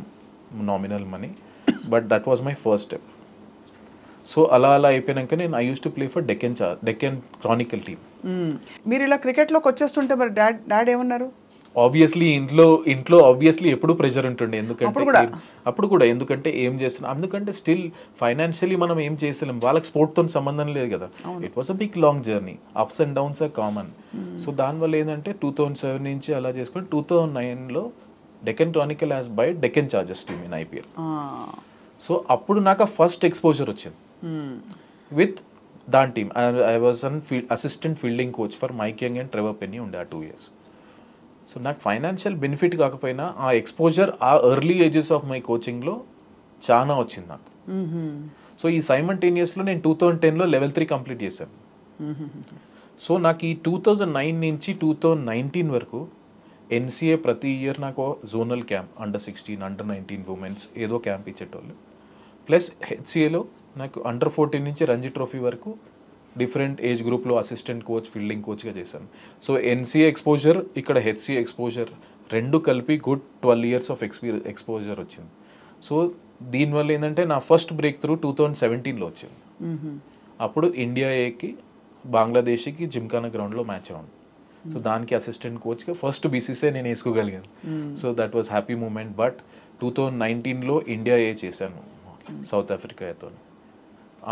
nominal money, but that was my first step. So అలా అయిపోయాక నేను I use to play for Deccan Chronicle team. మీరు ఇలా క్రికెట్లోకి వచ్చేస్తుంటే మరి dad ఏమన్నారు? Obviously ఇంట్లో ఆబ్వియస్లీ ఎప్పుడు ప్రెషర్ ఉంటుండే. అప్పుడు కూడా ఎందుకంటే ఏం చేస్తున్నాం, ఎందుకంటే స్టిల్ ఫైనాన్షియలీ మనం ఏం చేసలేం, వాళ్ళకి స్పోర్ట్తో సంబంధం లేదు కదా. It was a big long journey, ups and downs are common. So దానివల్ల ఏంటంటే 2007 నుంచి అలా చేసుకొని 2009లో Deccan Chronicle has by Deccan Chargers team in IPL. So అప్పుడు నాకు ఫస్ట్ ఎక్స్పోజర్ వచ్చింది విత్ దాని team. I was an assistant fielding coach for Mike Young and Trevor Penney ఉండే ఆ 2 years. సో నాకు ఫైనాన్షియల్ బెనిఫిట్ కాకపోయినా ఆ ఎక్స్పోజర్ ఆ ఎర్లీ ఏజెస్ ఆఫ్ మై కోచింగ్లో చాలా వచ్చింది నాకు. సో ఈ సైమల్టేనియస్లో నేను 2010లో level 3 కంప్లీట్ చేశాను. సో నాకు ఈ 2009 నుంచి 2019 వరకు NCA ప్రతి ఇయర్ నాకు జోనల్ క్యాంప్ అండర్-16, అండర్-19 ఉమెన్స్ ఏదో క్యాంప్ ఇచ్చేటోళ్ళు. ప్లస్ HCAలో నాకు అండర్-14 నుంచి రంజీ ట్రోఫీ వరకు డిఫరెంట్ ఏజ్ గ్రూప్లో అసిస్టెంట్ కోచ్, ఫీల్డింగ్ కోచ్గా చేశాను. సో NCA ఎక్స్పోజర్, ఇక్కడ HCA ఎక్స్పోజర్ రెండు కలిపి గుడ్ 12 years ఆఫ్ ఎక్స్పోజర్ వచ్చింది. సో దీనివల్ల ఏంటంటే నా ఫస్ట్ బ్రేక్ త్రూ 2017లో వచ్చింది. అప్పుడు ఇండియా ఏకి బంగ్లాదేశ్కి జిమ్ఖానా గ్రౌండ్లో మ్యాచ్ ఉంది. సో దానికి అసిస్టెంట్ కోచ్గా ఫస్ట్ BCCI నేను వేసుకోగలిగాను. So that was happy moment. But 2019లో ఇండియా ఏ చేశాను సౌత్ ఆఫ్రికాతో.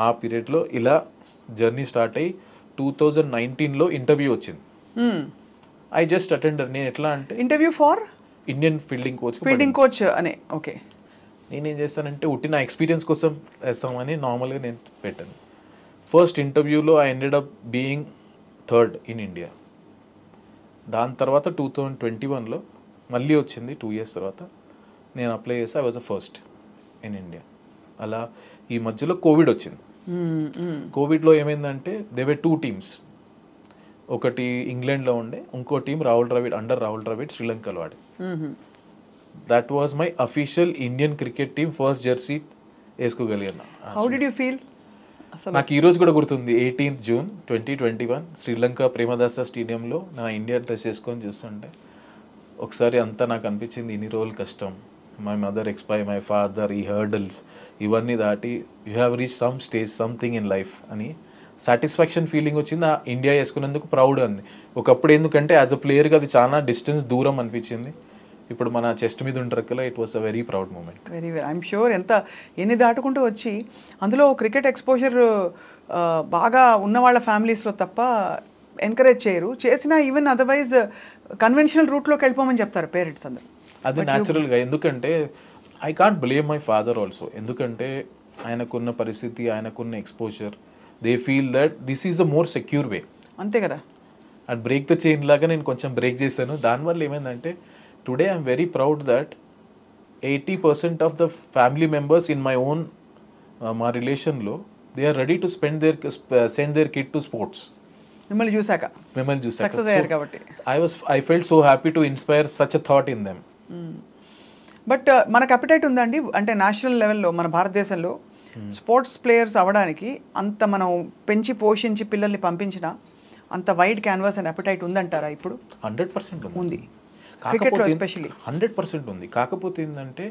ఆ పీరియడ్లో ఇలా జర్నీ స్టార్ట్ అయ్యి 2019లో ఇంటర్వ్యూ వచ్చింది. I just attended. నేను ఎట్లా అంటే interview for Indian fielding coach అనే. ఓకే. నేనేం చేస్తానంటే ఉట్టి నా ఎక్స్పీరియన్స్ కోసం వేస్తామని నార్మల్గా నేను పెట్టాను. ఫస్ట్ ఇంటర్వ్యూలో I ended up being 3rd in India. దాని తర్వాత 2021లో మళ్ళీ వచ్చింది 2 years తర్వాత నేను అప్లై చేస్తే I was the first in India. అలా ఈ మధ్యలో కోవిడ్ వచ్చింది. కోవిడ్లో ఏమైందంటే దే వర్ 2 teams. ఒకటి ఇంగ్లాండ్లో ఉండే, ఇంకో టీం రాహుల్ ద్రావిడ్ శ్రీలంకలో ఆడే. That was my official Indian cricket team first jersey వేసుకోగలిగాను. How did you feel? నాకు ఈ రోజు కూడా గుర్తుంది, 18th June 2021 శ్రీలంక ప్రేమదాస స్టేడియంలో నా ఇండియా డ్రెస్ వేసుకొని చూస్తుంటే ఒకసారి అంతా నాకు అనిపించింది, ఇన్ని రోజులు కష్టం, my mother expire, my father, ఈ హర్డల్స్ ఇవన్నీ దాటి you have reach some stage, something in life అని సాటిస్ఫాక్షన్ ఫీలింగ్ వచ్చింది. ఆ ఇండియా వేసుకున్నందుకు ప్రౌడ్ అంది. ఒకప్పుడు ఎందుకంటే యాజ్ అ ప్లేయర్గా అది చాలా డిస్టెన్స్ దూరం అనిపించింది. ఇప్పుడు మన చెస్ట్ మీద ఉంటారు కదా, it was a very proud moment. Very I'm sure. ఎన్ని దాటుకుంటూ వచ్చి అందులో క్రికెట్ ఎక్స్పోజర్ బాగా ఉన్న వాళ్ళ ఫ్యామిలీస్లో తప్ప ఎంకరేజ్ చేయరు. చేసినా ఈవెన్ అదర్వైజ్ కన్వెన్షనల్ రూట్లోకి వెళ్ళిపోమని చెప్తారు పేరెంట్స్ అందరు. అది న్యాచురల్గా, ఎందుకంటే I can't blame my father also. ఎందుకంటే ఆయనకున్న పరిస్థితి, ఆయనకున్న exposure, they feel that this is a more secure way. అంతే కదా. అండ్ బ్రేక్ ద చైన్ లాగా నేను కొంచెం బ్రేక్ చేశాను. దానివల్ల ఏమైందంటే today I'm very proud that 80% of the family members in my own మా రిలేషన్లో they are ready to send their kid to sports. మిమ్మల్ని చూసాక సక్సెస్ అయ్యారు కాబట్టి. I felt so happy to inspire such a thought in them. But మనకు aptitude ఉందండి అంటే national లెవెల్లో మన భారతదేశంలో స్పోర్ట్స్ ప్లేయర్స్ అవ్వడానికి అంత మనం పెంచి పోషించి పిల్లల్ని పంపించిన అంత వైడ్ క్యాన్వాస్ అండ్ అపిటైట్ ఉందంటారా ఇప్పుడు? 100% ఉంది. క్రికెట్లో ఎస్పెషల్లీ 100% ఉంది. కాకపోతే ఏంటంటే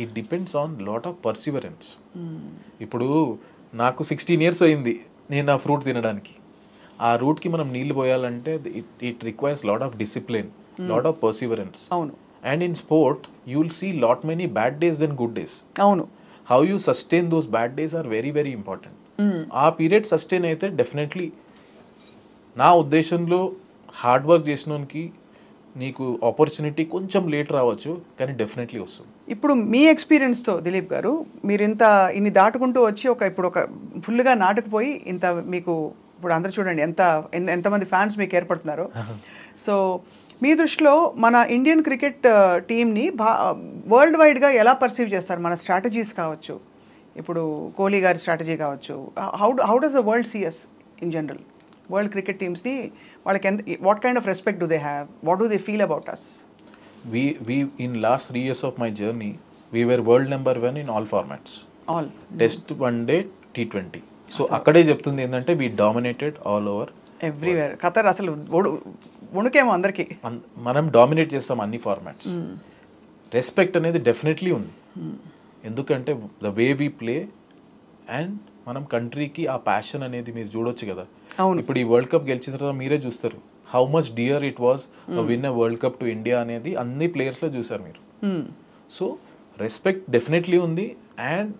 it depends on lot of Perseverance. ఇప్పుడు నాకు 16 years అయింది నేను ఆ ఫ్రూట్ తినడానికి. ఆ రూట్కి మనం నీళ్లు పోయాలంటే it requires lot of discipline, lot of perseverance. అవును. And in sport you will see lot many bad days then good days. అవును. How you sustain those bad days are very very important. ఆ period sustain అయితే definitely నా ఉద్దేశంలో hard work చేసినోనికి నీకు opportunity కొంచెం late రావచ్చు కానీ డెఫినెట్లీ వస్తుంది. ఇప్పుడు మీ ఎక్స్పీరియన్స్తో దిలీప్ గారు మీరు ఇన్ని దాటుకుంటూ వచ్చి ఇప్పుడు ఒక ఫుల్గా నాటుకుపోయి ఇంత మీకు ఇప్పుడు అందరు చూడండి ఎంతమంది ఫ్యాన్స్ మీకు ఏర్పడుతున్నారు. సో మీ దృష్టిలో మన ఇండియన్ క్రికెట్ టీమ్ని వరల్డ్ వైడ్గా ఎలా పర్సీవ్ చేస్తారు? మన స్ట్రాటజీస్ కావచ్చు, ఇప్పుడు కోహ్లీ గారి స్ట్రాటజీ కావచ్చు, how does the world sees in general? World cricket టీమ్స్ని వాళ్ళకి what kind of respect do they have? What do they feel about us? We in last 3 years of my journey, we were world number 1 in all formats. All. Test, one day, T20. So అక్కడే చెప్తుంది ఏంటంటే we dominated all over. Everywhere. Qatar అసలు వణుకేమో అందరికి. మనం dominate చేస్తాం అన్ని formats. Respect అనేది definitely ఉంది. ఎందుకంటే the way we play and మనం కంట్రీకి ఆ ప్యాషన్ అనేది మీరు చూడొచ్చు కదా. ఇప్పుడు ఈ వరల్డ్ కప్ గెలిచిన తర్వాత మీరే చూస్తారు how much dear it was win a world cup to India అనేది అన్ని ప్లేయర్స్లో చూసారు మీరు. సో రెస్పెక్ట్ డెఫినెట్లీ ఉంది and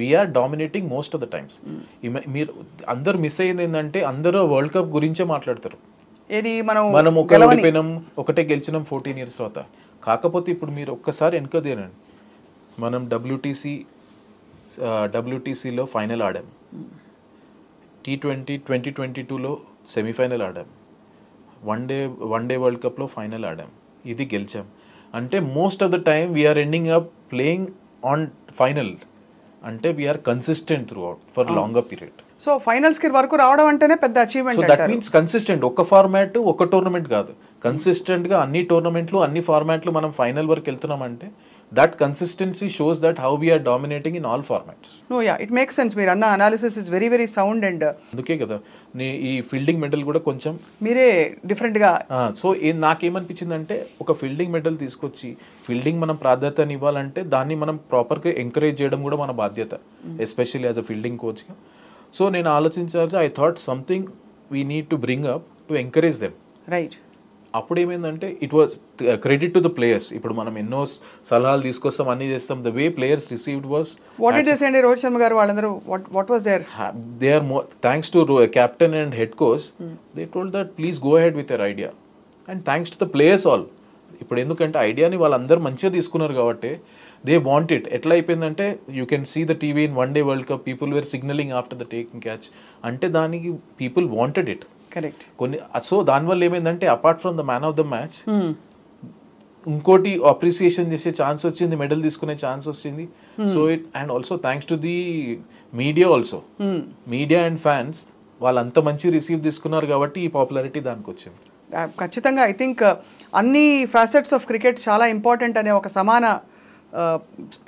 we're dominating most of the times. మీరు అందరు మిస్ అయ్యింది ఏంటంటే అందరూ వరల్డ్ కప్ గురించే మాట్లాడతారు. మనం ఓడిపోయినాం, ఒకటే గెలిచినాం 14 years తర్వాత. కాకపోతే ఇప్పుడు మీరు ఒక్కసారి వెనక తీరండి, మనం డబ్ల్యూటీసీలో ఫైనల్ ఆడాం, T20 2022లో సెమీఫైనల్ ఆడాం, వన్ డే వరల్డ్ కప్లో ఫైనల్ ఆడాం, ఇది గెలిచాం. అంటే most of the time we're ending up playing on final. అంటే we're consistent throughout for longer period. So ఫైనల్స్కి వరకు రావడం అంటేనే పెద్ద achievement. So that means consistent. ఒక ఫార్మాట్ ఒక టోర్నమెంట్ కాదు, కన్సిస్టెంట్గా అన్ని టోర్నమెంట్లు అన్ని ఫార్మాట్లు మనం ఫైనల్ వరకు వెళ్తున్నామంటే that consistency shows that how we are dominating in all formats. No, yeah, it makes sense. Meer anna analysis is very very sound and అందుకే కదా ఈ ఫీల్డింగ్ మెడల్ కూడా కొంచెం మీరే డిఫరెంట్ గా. సో నాకేమనిపించిందంటే ఒక ఫీల్డింగ్ మెడల్ తీసుకొచ్చి ఫీల్డింగ్ మనం ప్రాధాన్యత ఇవ్వాలంటే దాన్ని మనం ప్రాపర్గా ఎంకరేజ్ చేయడం కూడా మన బాధ్యత, ఎస్పెషల్లీ యాజ్ అ ఫీల్డింగ్ కోచ్గా. సో నేను ఆలోచించాలి, I thought something we need to bring up to encourage them. Right. అప్పుడు ఏమైందంటే it was credit to the players. ఇప్పుడు మనం ఎన్నో సలహాలు తీసుకొస్తాం, అన్ని చేస్తాం. The way players received was what did they say? Rohit Sharma garu వాళ్ళందరూ what was there? They are thanks to captain and head coach, they told that please go ahead with your idea and thanks to the players all. ఇప్పుడు ఎందుకంటే ఐడియాని వాళ్ళందరూ మంచిగా తీసుకున్నారు కాబట్టి they want it. ఎట్లా అయిపోయిందంటే you can see the TV in one day world cup people were signalling after the taking catch. అంటే దానికి పీపుల్ వాంటెడ్ ఇట్. కరెక్ట్. కొన్ని సో దానివల్ల ఏమైందంటే apart from the man of the match ఇంకోటి appreciation చేసే chance వచ్చింది, medal తీసుకునే chance వచ్చింది. So it and also thanks to the media also, media and fans వాళ్ళంత మంచి రిసీవ్ తీసుకున్నారు కాబట్టి ఈ పాపులారిటీ దానికి వచ్చింది. ఖచ్చితంగా ఐ థింక్ అన్ని ఫ్యాసెట్స్ ఆఫ్ క్రికెట్ చాలా ఇంపార్టెంట్ అనే ఒక సమాన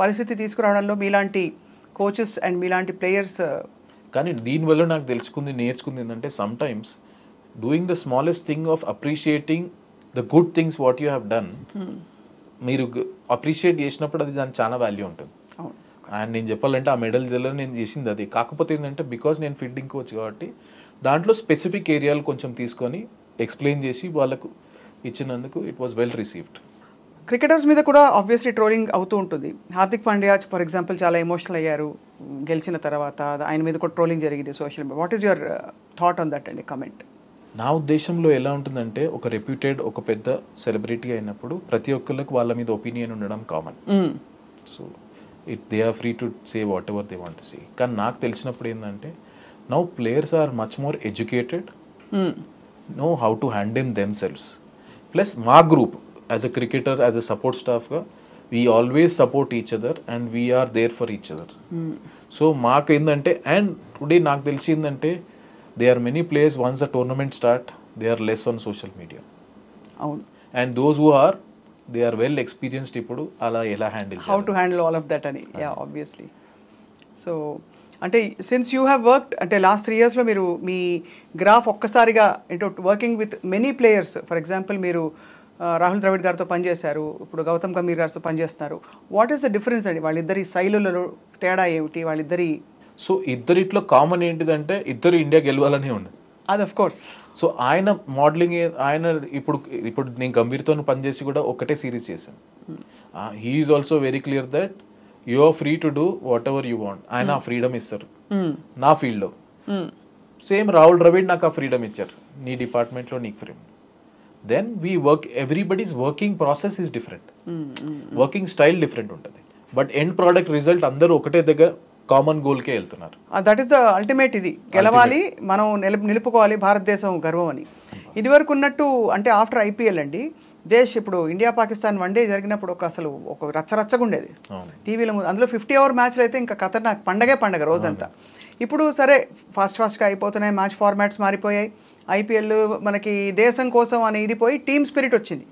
పరిస్థితి తీసుకురావడంలో మీలాంటి కోచెస్ అండ్ మీలాంటి ప్లేయర్స్. కానీ దీనివల్ల నాకు నేర్చుకుంది ఏంటంటే some times doing the smallest thing of appreciating the good things what you have done, మీరు అప్రిషియేట్ చేసినప్పుడు అది దానికి చాలా వాల్యూ ఉంటుంది. అండ్ నేను చెప్పాలంటే ఆ మెడల్ నేను చేసింది అది. కాకపోతే ఏంటంటే బికాస్ నేను ఫీల్డింగ్ కోచ్ కాబట్టి దాంట్లో స్పెసిఫిక్ ఏరియాలు కొంచెం తీసుకొని ఎక్స్ప్లెయిన్ చేసి వాళ్ళకు ఇచ్చినందుకు it was well received. Cricketers మీద కూడా ఆబ్వియస్లీ ట్రోలింగ్ అవుతూ ఉంటుంది. హార్దిక్ పాండ్యా ఫర్ ఎగ్జాంపుల్ చాలా ఎమోషనల్ అయ్యారు గెలిచిన తర్వాత, ఆయన మీద కూడా ట్రోలింగ్ జరిగింది social media. What is your thought on that అండి, కమెంట్? నా ఉద్దేశంలో ఎలా ఉంటుందంటే ఒక రెప్యూటెడ్ ఒక పెద్ద సెలబ్రిటీ అయినప్పుడు ప్రతి ఒక్కరికి వాళ్ళ మీద ఒపీనియన్ ఉండడం common. So they are free to say whatever they want to say. కానీ నాకు తెలిసినప్పుడు ఏంటంటే now players are much more educated, know how to handle themselves. Plus మా group as a cricketer, as a support స్టాఫ్గా we always support each other and we're there for each other. So మాకు ఏంటంటే and today నాకు తెలిసిందంటే they are many players once a tournament start they are less on social media. అవును. And those who are they are well experienced ఇప్పుడు అలా ఎలా handle how to handle all of that అని. Yeah obviously. So అంటే since you have worked అంటే last 3 yearsలో మీరు మీ గ్రాఫ్ ఒక్కసారిగా అంటే working with many players, for example మీరు రాహుల్ ద్రవిడ్ గారితో పనిచేశారు, ఇప్పుడు గౌతమ్ గంభీర్ గారితో పనిచేస్తున్నారు. వాట్ ఈస్ ద డిఫరెన్స్ అండి వాళ్ళిద్దరి శైలులలో తేడా ఏమిటి వాళ్ళిద్దరి? సో ఇద్దరిట్లో కామన్ ఏంటిదంటే ఇద్దరు ఇండియా గెలవాలని ఉంది. అది ఆఫ్ కోర్స్. సో ఆయన మోడలింగ్ ఆయన ఇప్పుడు నేను గంభీర్తో పనిచేసి కూడా ఒకటే సిరీస్ చేశాను. He is also very clear that you are free to do whatever you want. ఆయన ఆ ఫ్రీడమ్ ఇస్తారు నా ఫీల్డ్లో. సేమ్ రాహుల్ ద్రవిడ్ నాకు ఆ ఫ్రీడమ్ ఇచ్చారు, నీ డిపార్ట్మెంట్లో నీకు freedom. Then we work, everybody's working process is different, working style different ఉంటుంది, బట్ ఎండ్ ప్రోడక్ట్ రిజల్ట్ అందరూ ఒకటే దగ్గర కామన్ గోల్కే వెళ్తున్నారు. That is the ultimate. ఇది గెలవాలి, మనం నిలుపుకోవాలి భారతదేశం గర్వం అని. ఇది వరకు ఉన్నట్టు అంటే ఆఫ్టర్ ఐపీఎల్ అండి ఇప్పుడు ఇండియా పాకిస్తాన్ వన్డే జరిగినప్పుడు అసలు ఒక రచ్చరచ్చగా ఉండేది టీవీలో. అందులో 50 over మ్యాచ్లు అయితే ఇంకా ఖతర్నాక్ పండగ రోజంతా. ఇప్పుడు సరే ఫాస్ట్గా అయిపోతున్నాయి, మ్యాచ్ ఫార్మాట్స్ మారిపోయాయి. ఐపీఎల్ మనకి దేశం కోసం అని ఇడిపోయి టీమ్ స్పిరిట్ వచ్చింది,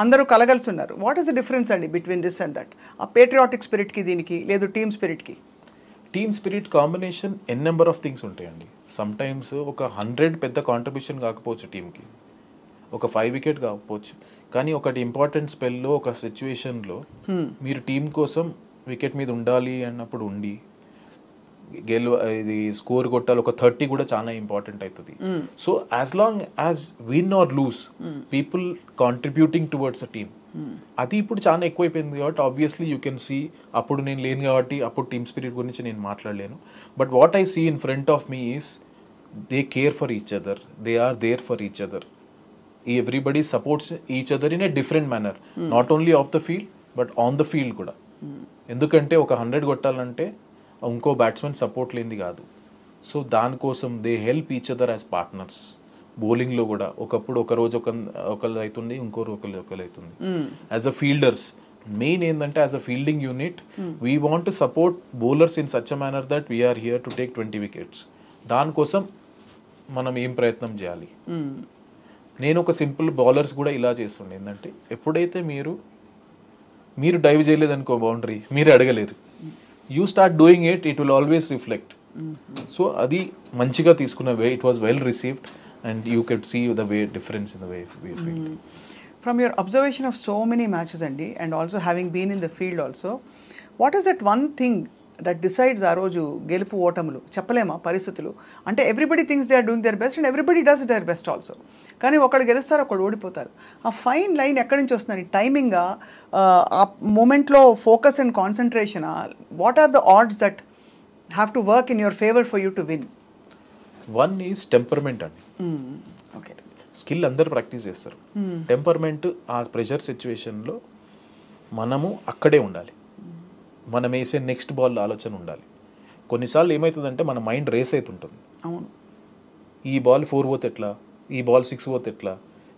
అందరూ కలగలిసి ఉన్నారు. వాట్ ఈస్ ద డిఫరెన్స్ అండి బిట్వీన్ దిస్ అండ్ దట్? ఆ పేట్రియాటిక్ స్పిరిట్కి దీనికి లేదు టీమ్ స్పిరిట్కి? Team spirit combination n number of things ఉంటాయండి. సమ్ టైమ్స్ ఒక 100 పెద్ద కాంట్రిబ్యూషన్ కాకపోవచ్చు టీంకి, ఒక 5 wicket కాకపోవచ్చు, కానీ ఒకటి ఇంపార్టెంట్ స్పెల్లో ఒక సిచ్యువేషన్లో మీరు టీం కోసం వికెట్ మీద ఉండాలి అన్నప్పుడు ఉండి ఇది స్కోర్ కొట్టాలి, ఒక 30 కూడా చాలా ఇంపార్టెంట్ అవుతుంది. So as long as win or lose people contributing towards a team, అది ఇప్పుడు చాలా ఎక్కువైపోయింది. కాబట్టి ఆబ్వియస్లీ యూ కెన్ సీ, అప్పుడు నేను లేను కాబట్టి అప్పుడు టీమ్ స్పిరిట్ గురించి నేను మాట్లాడలేను. But what I see in front of me is they care for each other, they are there for each other. Everybody supports each other in a different manner, not only off the field but on the field కూడా. ఎందుకంటే ఒక 100 కొట్టాలంటే ఇంకో batsmen support లేనిది కాదు. So దానికోసం they help each other as partners. బౌలింగ్లో కూడా ఒకప్పుడు ఒక రోజు ఒకళ్ళు అవుతుంది, ఇంకో రోజు ఒకళ్ళు అవుతుంది. యాజ్ అ ఫీల్డర్స్ మెయిన్ ఏంటంటే as a fielding unit we want to support bowlers in such a manner that we're here to take 20 wickets. దానికోసం మనం ఏం ప్రయత్నం చేయాలి. నేను ఒక సింపుల్ బౌలర్స్ కూడా ఇలా చేస్తుండే ఏంటంటే ఎప్పుడైతే మీరు డైవ్ చేయలేదనుకో బౌండరీ, మీరు అడగలేరు. You start doing it, it will always reflect. So అది మంచిగా తీసుకున్న way, it was well received and you could see the way difference in the way we feel. From your observation of so many matches and also having been in the field also, what is that one thing that decides ఆ రోజు గెలుపు ఓటములు? చెప్పలేమా పరిస్థితులు అంటే? Everybody thinks they are doing their best and everybody does their best also, కానీ ఒకళ్ళు గెలుస్తారు ఒకళ్ళు ఓడిపోతారు. ఆ ఫైన్ లైన్ ఎక్కడి నుంచి వస్తుంది? టైమింగా, ఆ మూమెంట్లో focus and concentration, what are the odds that have to work in your favour for you to win? One is temperament అండి. ఓకే, స్కిల్ అందరు ప్రాక్టీస్ చేస్తారు. టెంపర్మెంట్ ఆ ప్రెషర్ సిచ్యువేషన్లో మనము అక్కడే ఉండాలి, మనం వేసే నెక్స్ట్ బాల్ ఆలోచన ఉండాలి. కొన్నిసార్లు ఏమవుతుందంటే మన మైండ్ రేస్ అవుతుంటుంది. అవును, ఈ బాల్ 4 పోతే ఎట్లా, ఈ బాల్ 6 పోతే ఎట్లా,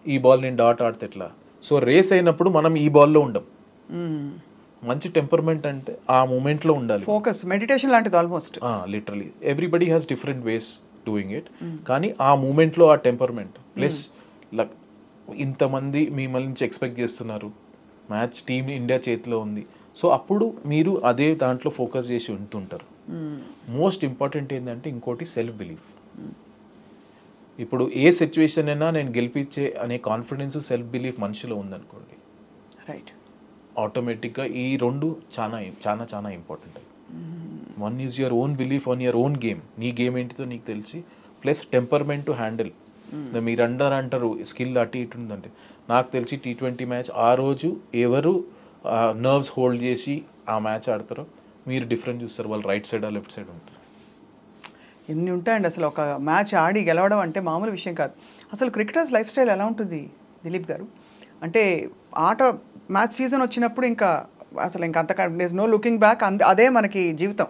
ఈ బాల్ నేను డాట్ ఆడితే ఎట్లా. సో రేస్ అయినప్పుడు మనం ఈ బాల్లో ఉండం. మంచి టెంపర్మెంట్ అంటే ఆ మూమెంట్లో ఉండాలి. ఫోకస్, మెడిటేషన్ లాంటిది almost. Literally everybody has different ways doing it, కానీ ఆ మూమెంట్లో ఆ టెంపర్మెంట్ ప్లస్ లక్, ఇంతమంది మిమ్మల్ని నుంచి ఎక్స్పెక్ట్ చేస్తున్నారు, మ్యాచ్ టీమ్ ఇండియా చేతిలో ఉంది. సో అప్పుడు మీరు అదే దాంట్లో ఫోకస్ చేసి ఉంటుంటారు. మోస్ట్ ఇంపార్టెంట్ ఏంటంటే ఇంకోటి సెల్ఫ్ బిలీఫ్. ఇప్పుడు ఏ సిచ్యువేషన్ అయినా నేను గెలిపించే అనే కాన్ఫిడెన్స్, సెల్ఫ్ బిలీఫ్ మనిషిలో ఉందనుకోండి, రైట్, ఆటోమేటిక్గా ఈ రెండు చాలా చాలా చాలా important. One is your own belief on your own game, నీ గేమ్ ఏంటితో నీకు తెలిసి, ప్లస్ టెంపర్మెంట్ టు హ్యాండిల్. మీరు అంటారు స్కిల్ అటు ఇటు ఉందంటే, నాకు తెలిసి T20 మ్యాచ్ ఆ రోజు ఎవరు నర్వ్స్ హోల్డ్ చేసి ఆ మ్యాచ్ ఆడతారో మీరు డిఫరెంట్ చూస్తారు, వాళ్ళు రైట్ సైడ్ లెఫ్ట్ సైడ్ ఉంటారు. ఎన్ని ఉంటాయండి అసలు. ఒక మ్యాచ్ ఆడి గెలవడం అంటే మామూలు విషయం కాదు. అసలు క్రికెటర్స్ లైఫ్ స్టైల్ ఎలా ఉంటుంది దిలీప్ గారు? అంటే మ్యాచ్ సీజన్ వచ్చినప్పుడు ఇంకా అసలు ఇంకా అంతకంటే నో లుకింగ్ బ్యాక్, అదే మనకి జీవితం.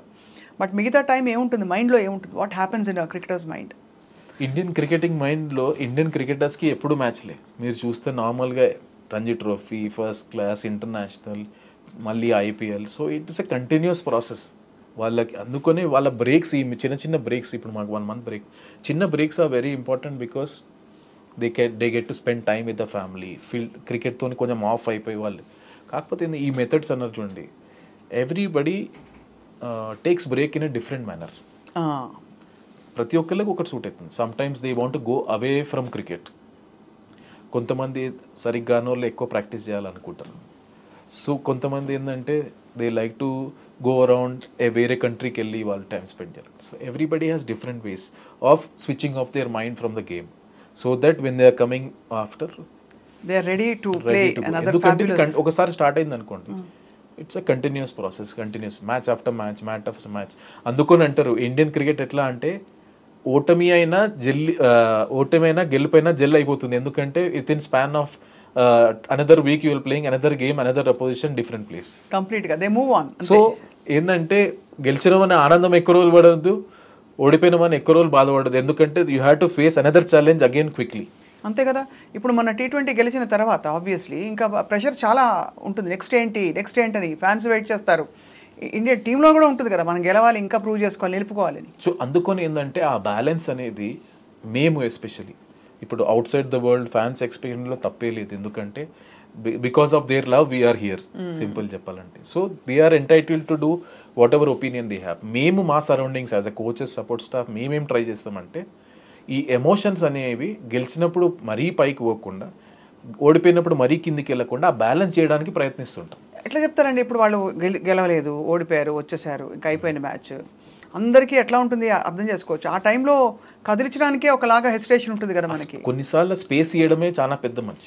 బట్ మిగతా టైం ఏముంటుంది మైండ్లో, ఏముంటుంది? What happens in cricketers mind? Indian cricketing మైండ్లో ఇండియన్ క్రికెటర్స్కి ఎప్పుడు మ్యాచ్లే. మీరు చూస్తే నార్మల్గా Ranji trophy, first class, international, మళ్ళీ IPL. So it is a continuous process. వాళ్ళకి అందుకనే వాళ్ళ బ్రేక్స్, ఈ చిన్న చిన్న బ్రేక్స్, ఇప్పుడు మాకు 1 month బ్రేక్, చిన్న breaks are very important because they get to spend time with the family. క్రికెట్తో కొంచెం ఆఫ్ అయిపోయి వాళ్ళు. కాకపోతే ఈ మెథడ్స్ అన్నారు చూడండి, everybody takes break in a different manner. ప్రతి ఒక్కరికి ఒకటి సూట్ అవుతుంది. Sometimes they want go away from cricket. కొంతమంది సరిగ్గానో ఎక్కువ ప్రాక్టీస్ చేయాలనుకుంటారు. సో కొంతమంది ఏంటంటే they like to go around వేరే కంట్రీకి వెళ్ళి వాళ్ళు టైం స్పెండ్ చేయాలి. So everybody has different ways of switching off their mind from the game, so that when they are coming after they are ready to play another fabulous. ఎందుకంటే ఒకసారి start అయింది అనుకోండి, it's a continuous process, continuous match after match, match after match. అందుకని అంటారు Indian cricket ఎట్లా అంటే ఓటమి అయినా గెలుపైనా జెల్ అయిపోతుంది. ఎందుకంటే with in span of another week you will playing another game, another opposition, different place. Complete గా దే మూవ్ ఆన్. సో ఏంటంటే గెలిచినమని ఆనందం ఎక్కువ రోజులు పడద్దు, ఓడిపోయినామని ఎక్కువ రోజులు బాధపడదు. ఎందుకంటే you have to face another challenge again quickly. అంతే కదా. ఇప్పుడు మన T20 గెలిచిన తర్వాత ఆబ్వియస్లీ ఇంకా ప్రెషర్ చాలా ఉంటుంది. నెక్స్ట్ ఏంటి అని ఫ్యాన్స్ వెయిట్ చేస్తారు. ఇండియన్ టీంలో కూడా ఉంటుంది కదా, మనం గెలవాలి, ఇంకా ప్రూవ్ చేసుకోవాలి, నిలుపుకోవాలని. సో అందుకని ఏంటంటే ఆ బ్యాలెన్స్ అనేది మేము ఎస్పెషలీ ఇప్పుడు outside the world fans ఎక్స్పీరియన్స్లో తప్పే లేదు. ఎందుకంటే because of their love we're here, simple చెప్పాలంటే. So they are entitled to do whatever opinion they have. మేము మా surroundings as a coaches, support staff మేమేం ట్రై చేస్తామంటే ఈ ఎమోషన్స్ అనేవి గెలిచినప్పుడు మరీ పైకి పోకుండా, ఓడిపోయినప్పుడు మరీ కిందికి వెళ్ళకుండా ఆ బ్యాలెన్స్ చేయడానికి ప్రయత్నిస్తుంటాం. ఎట్లా చెప్తారండి ఇప్పుడు వాళ్ళు గెలవలేదు, ఓడిపోయారు, వచ్చేసారు, ఇంకా అయిపోయిన మ్యాచ్, అందరికీ ఎట్లా ఉంటుంది అర్థం చేసుకోవచ్చు. ఆ టైంలో కదిలించడానికే ఒకలాగా హెసిటేషన్ ఉంటుంది కదా మనకి. కొన్నిసార్లు స్పేస్ ఇవ్వడమే చాలా పెద్ద మంచి.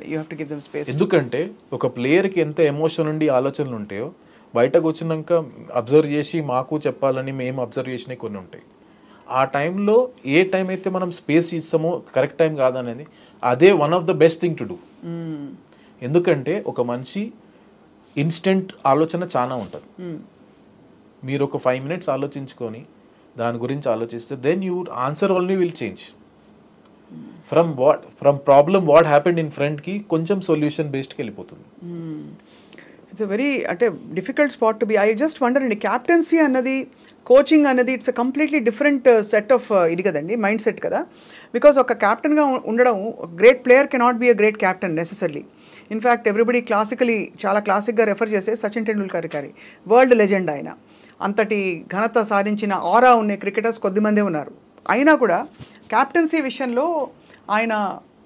You have to give them space. ఎందుకంటే ఒక ప్లేయర్కి ఎంత ఎమోషన్ ఉండి ఆలోచనలు ఉంటాయో బయటకు వచ్చినాక అబ్జర్వ్ చేసి మాకు చెప్పాలని మేము అబ్జర్వ్ చేసినవి కొన్ని ఉంటాయి. ఆ టైంలో ఏ టైం అయితే మనం స్పేస్ ఇస్తామో కరెక్ట్ టైం కాదనేది అదే one of the best thing to do. ఎందుకంటే ఒక మనిషి ఇన్స్టెంట్ ఆలోచన చాలా ఉంటుంది. మీరు ఒక 5 minutes ఆలోచించుకొని దాని గురించి ఆలోచిస్తే then your answer only will change from problem what happened in ఫ్రంట్కి కొంచెం సొల్యూషన్ బేస్డ్కి వెళ్ళిపోతుంది. ఇట్స్ వెరీ అంటే difficult spot to be. I just wonder అండి, క్యాప్టెన్సీ అన్నది, కోచింగ్ అన్నది it's a completely different set of ఇది కదండి, మైండ్ సెట్ కదా. బికాస్ ఒక క్యాప్టెన్గా ఉండడం, great player cannot be a great captain necessarily. In fact everybody classically చాలా క్లాసిక్గా రెఫర్ చేసే సచిన్ టెండూల్కర్ గారి వరల్డ్ లెజెండ్. ఆయన అంతటి ఘనత సాధించిన ఆరా ఉన్న క్రికెటర్స్ కొద్దిమందే ఉన్నారు. అయినా కూడా క్యాప్టెన్సీ విషయంలో ఆయన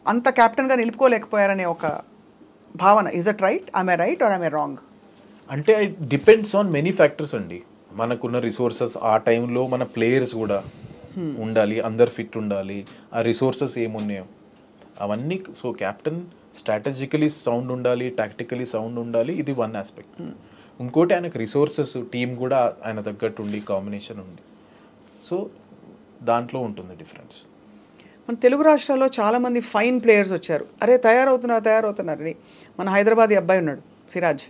అంత క్యాప్టెన్గా నిలుపుకోలేకపోయారనే ఒక భావన. Is that right? I right or I wrong? అంటే it depends on many factors అండి. మనకున్న రిసోర్సెస్, ఆ టైంలో మన ప్లేయర్స్ కూడా ఉండాలి, అందరు ఫిట్ ఉండాలి, ఆ రిసోర్సెస్ ఏమున్నాయో అవన్నీ. సో క్యాప్టెన్ స్ట్రాటజికలీ సౌండ్ ఉండాలి, టాక్టికలీ సౌండ్ ఉండాలి, ఇది వన్ ఆస్పెక్ట్. ఇంకోటి ఆయనకు రిసోర్సెస్, టీం కూడా ఆయన తగ్గట్టు ఉండి, కాంబినేషన్ ఉంది. సో దాంట్లో ఉంటుంది డిఫరెన్స్. మన తెలుగు రాష్ట్రాల్లో చాలామంది ఫైన్ ప్లేయర్స్ వచ్చారు. అరే తయారవుతున్నారని మన హైదరాబాద్ అబ్బాయి ఉన్నాడు, సిరాజ్.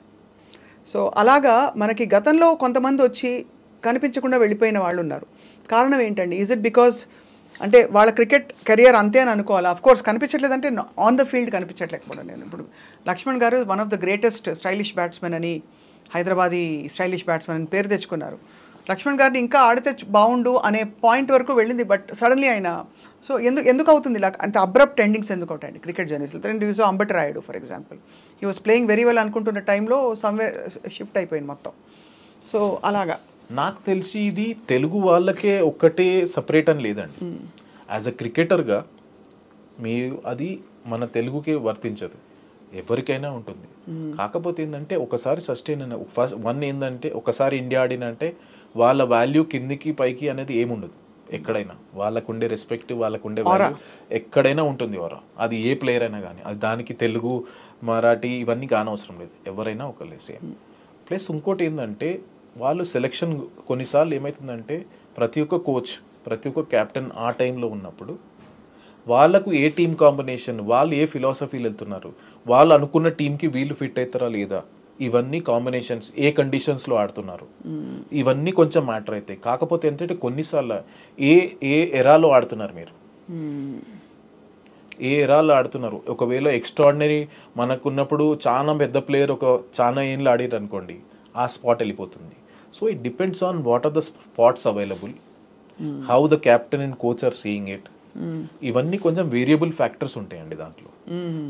సో అలాగా మనకి గతంలో కొంతమంది వచ్చి కనిపించకుండా వెళ్ళిపోయిన వాళ్ళు ఉన్నారు. కారణం ఏంటండి? ఈజ్ ఇట్ బికాస్ అంటే వాళ్ళ క్రికెట్ కెరియర్ అంతే అని అనుకోవాలా? ఆఫ్ కోర్స్ కనిపించట్లేదంటే ఆన్ ద ఫీల్డ్ కనిపించట్లేకపోవడం. నేను ఇప్పుడు లక్ష్మణ్ గారు one of the greatest stylish batsmen అని, హైదరాబాదీ స్టైలిష్ బ్యాట్స్మెన్ అని పేరు తెచ్చుకున్నారు. లక్ష్మణ్ గారిని ఇంకా ఆడితే బాగుండు అనే పాయింట్ వరకు వెళ్ళింది. బట్ సడన్లీ ఆయన సో ఎందుకు అవుతుంది ఇలా? అంటే అబ్రప్ట్ ఎండింగ్స్ ఎందుకు అవుతాయండి క్రికెట్ జర్నీస్లో? So Ambati Rayudu for example, he was playing very well అనుకుంటున్న టైంలో సమ్వేర్ షిఫ్ట్ అయిపోయింది మొత్తం. సో అలాగా నాకు తెలిసి ఇది తెలుగు వాళ్ళకే ఒక్కటే సపరేట్ అని లేదండి. యాజ్ అ క్రికెటర్గా అది మన తెలుగుకే వర్తించదు, ఎవరికైనా ఉంటుంది. కాకపోతే ఏంటంటే ఒకసారి సస్టైన్ అయిన వన్ ఏంటంటే ఒకసారి ఇండియా ఆడినంటే వాళ్ళ వాల్యూ కిందికి పైకి అనేది ఏముండదు. ఎక్కడైనా వాళ్ళకుండే రెస్పెక్ట్, వాళ్ళకుండే వాల్యూ ఎక్కడైనా ఉంటుంది. అది ఏ ప్లేయర్ అయినా కానీ, అది దానికి తెలుగు, మరాఠీ ఇవన్నీ కానవసరం లేదు, ఎవరైనా ఒకళ్ళే సేమ్. ప్లస్ ఇంకోటి ఏంటంటే వాళ్ళు సెలెక్షన్ కొన్నిసార్లు ఏమవుతుందంటే ప్రతి ఒక్క కోచ్, ప్రతి ఒక్క క్యాప్టెన్ ఆ టైంలో ఉన్నప్పుడు వాళ్ళకు ఏ టీం కాంబినేషన్, వాళ్ళు ఏ ఫిలాసఫీలు వెళ్తున్నారు, వాళ్ళు అనుకున్న టీంకి వీళ్ళు ఫిట్ అవుతారా లేదా, ఇవన్నీ కాంబినేషన్స్, ఏ కండిషన్స్లో ఆడుతున్నారు, ఇవన్నీ కొంచెం మ్యాటర్ అవుతాయి. కాకపోతే ఏంటంటే కొన్నిసార్లు ఏ ఎరాలో ఆడుతున్నారు మీరు, ఏ ఎరాలో ఆడుతున్నారు. ఒకవేళ ఎక్స్ట్రాడినరీ మనకున్నప్పుడు చాలా పెద్ద ప్లేయర్ ఒక చాలా ఏళ్ళు ఆడారు అనుకోండి, ఆ స్పాట్ వెళ్ళిపోతుంది. So it depends on what are the spots available, how the captain and coach are seeing it. ఇవన్నీ కొంచెం వేరియబుల్ ఫ్యాక్టర్స్ ఉంటాయండి దాంట్లో.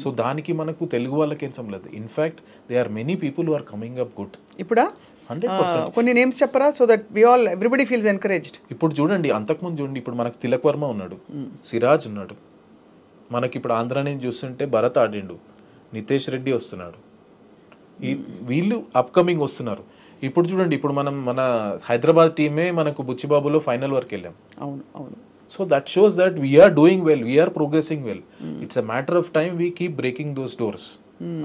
సో దానికి మనకు తెలుగు వాళ్ళకి ఏం సంబంధం. In fact there are many people who are coming up good. ఇప్పుడా 100%. కొన్ని నేమ్స్ చెప్పరా, so that we all everybody feels encouraged. ఇప్పుడు చూడండి, అంతకుముందు చూడండి, ఇప్పుడు మనకు తిలక్ వర్మ ఉన్నాడు, సిరాజ్ ఉన్నాడు, మనకి ఇప్పుడు ఆంధ్ర నుంచి చూస్తుంటే భరత్ ఆడిండు, నితేష్ రెడ్డి వస్తున్నాడు, వీళ్ళు అప్కమింగ్ వస్తున్నారు. ఇప్పుడు చూడండి, ఇప్పుడు మన హైదరాబాద్ టీమే మనకు బుచ్చిబాబులో ఫైనల్ వరకు వెళ్ళాం. అవును అవును. So that shows that we're doing well, we're progressing well. It's a matter of time we keep breaking those doors.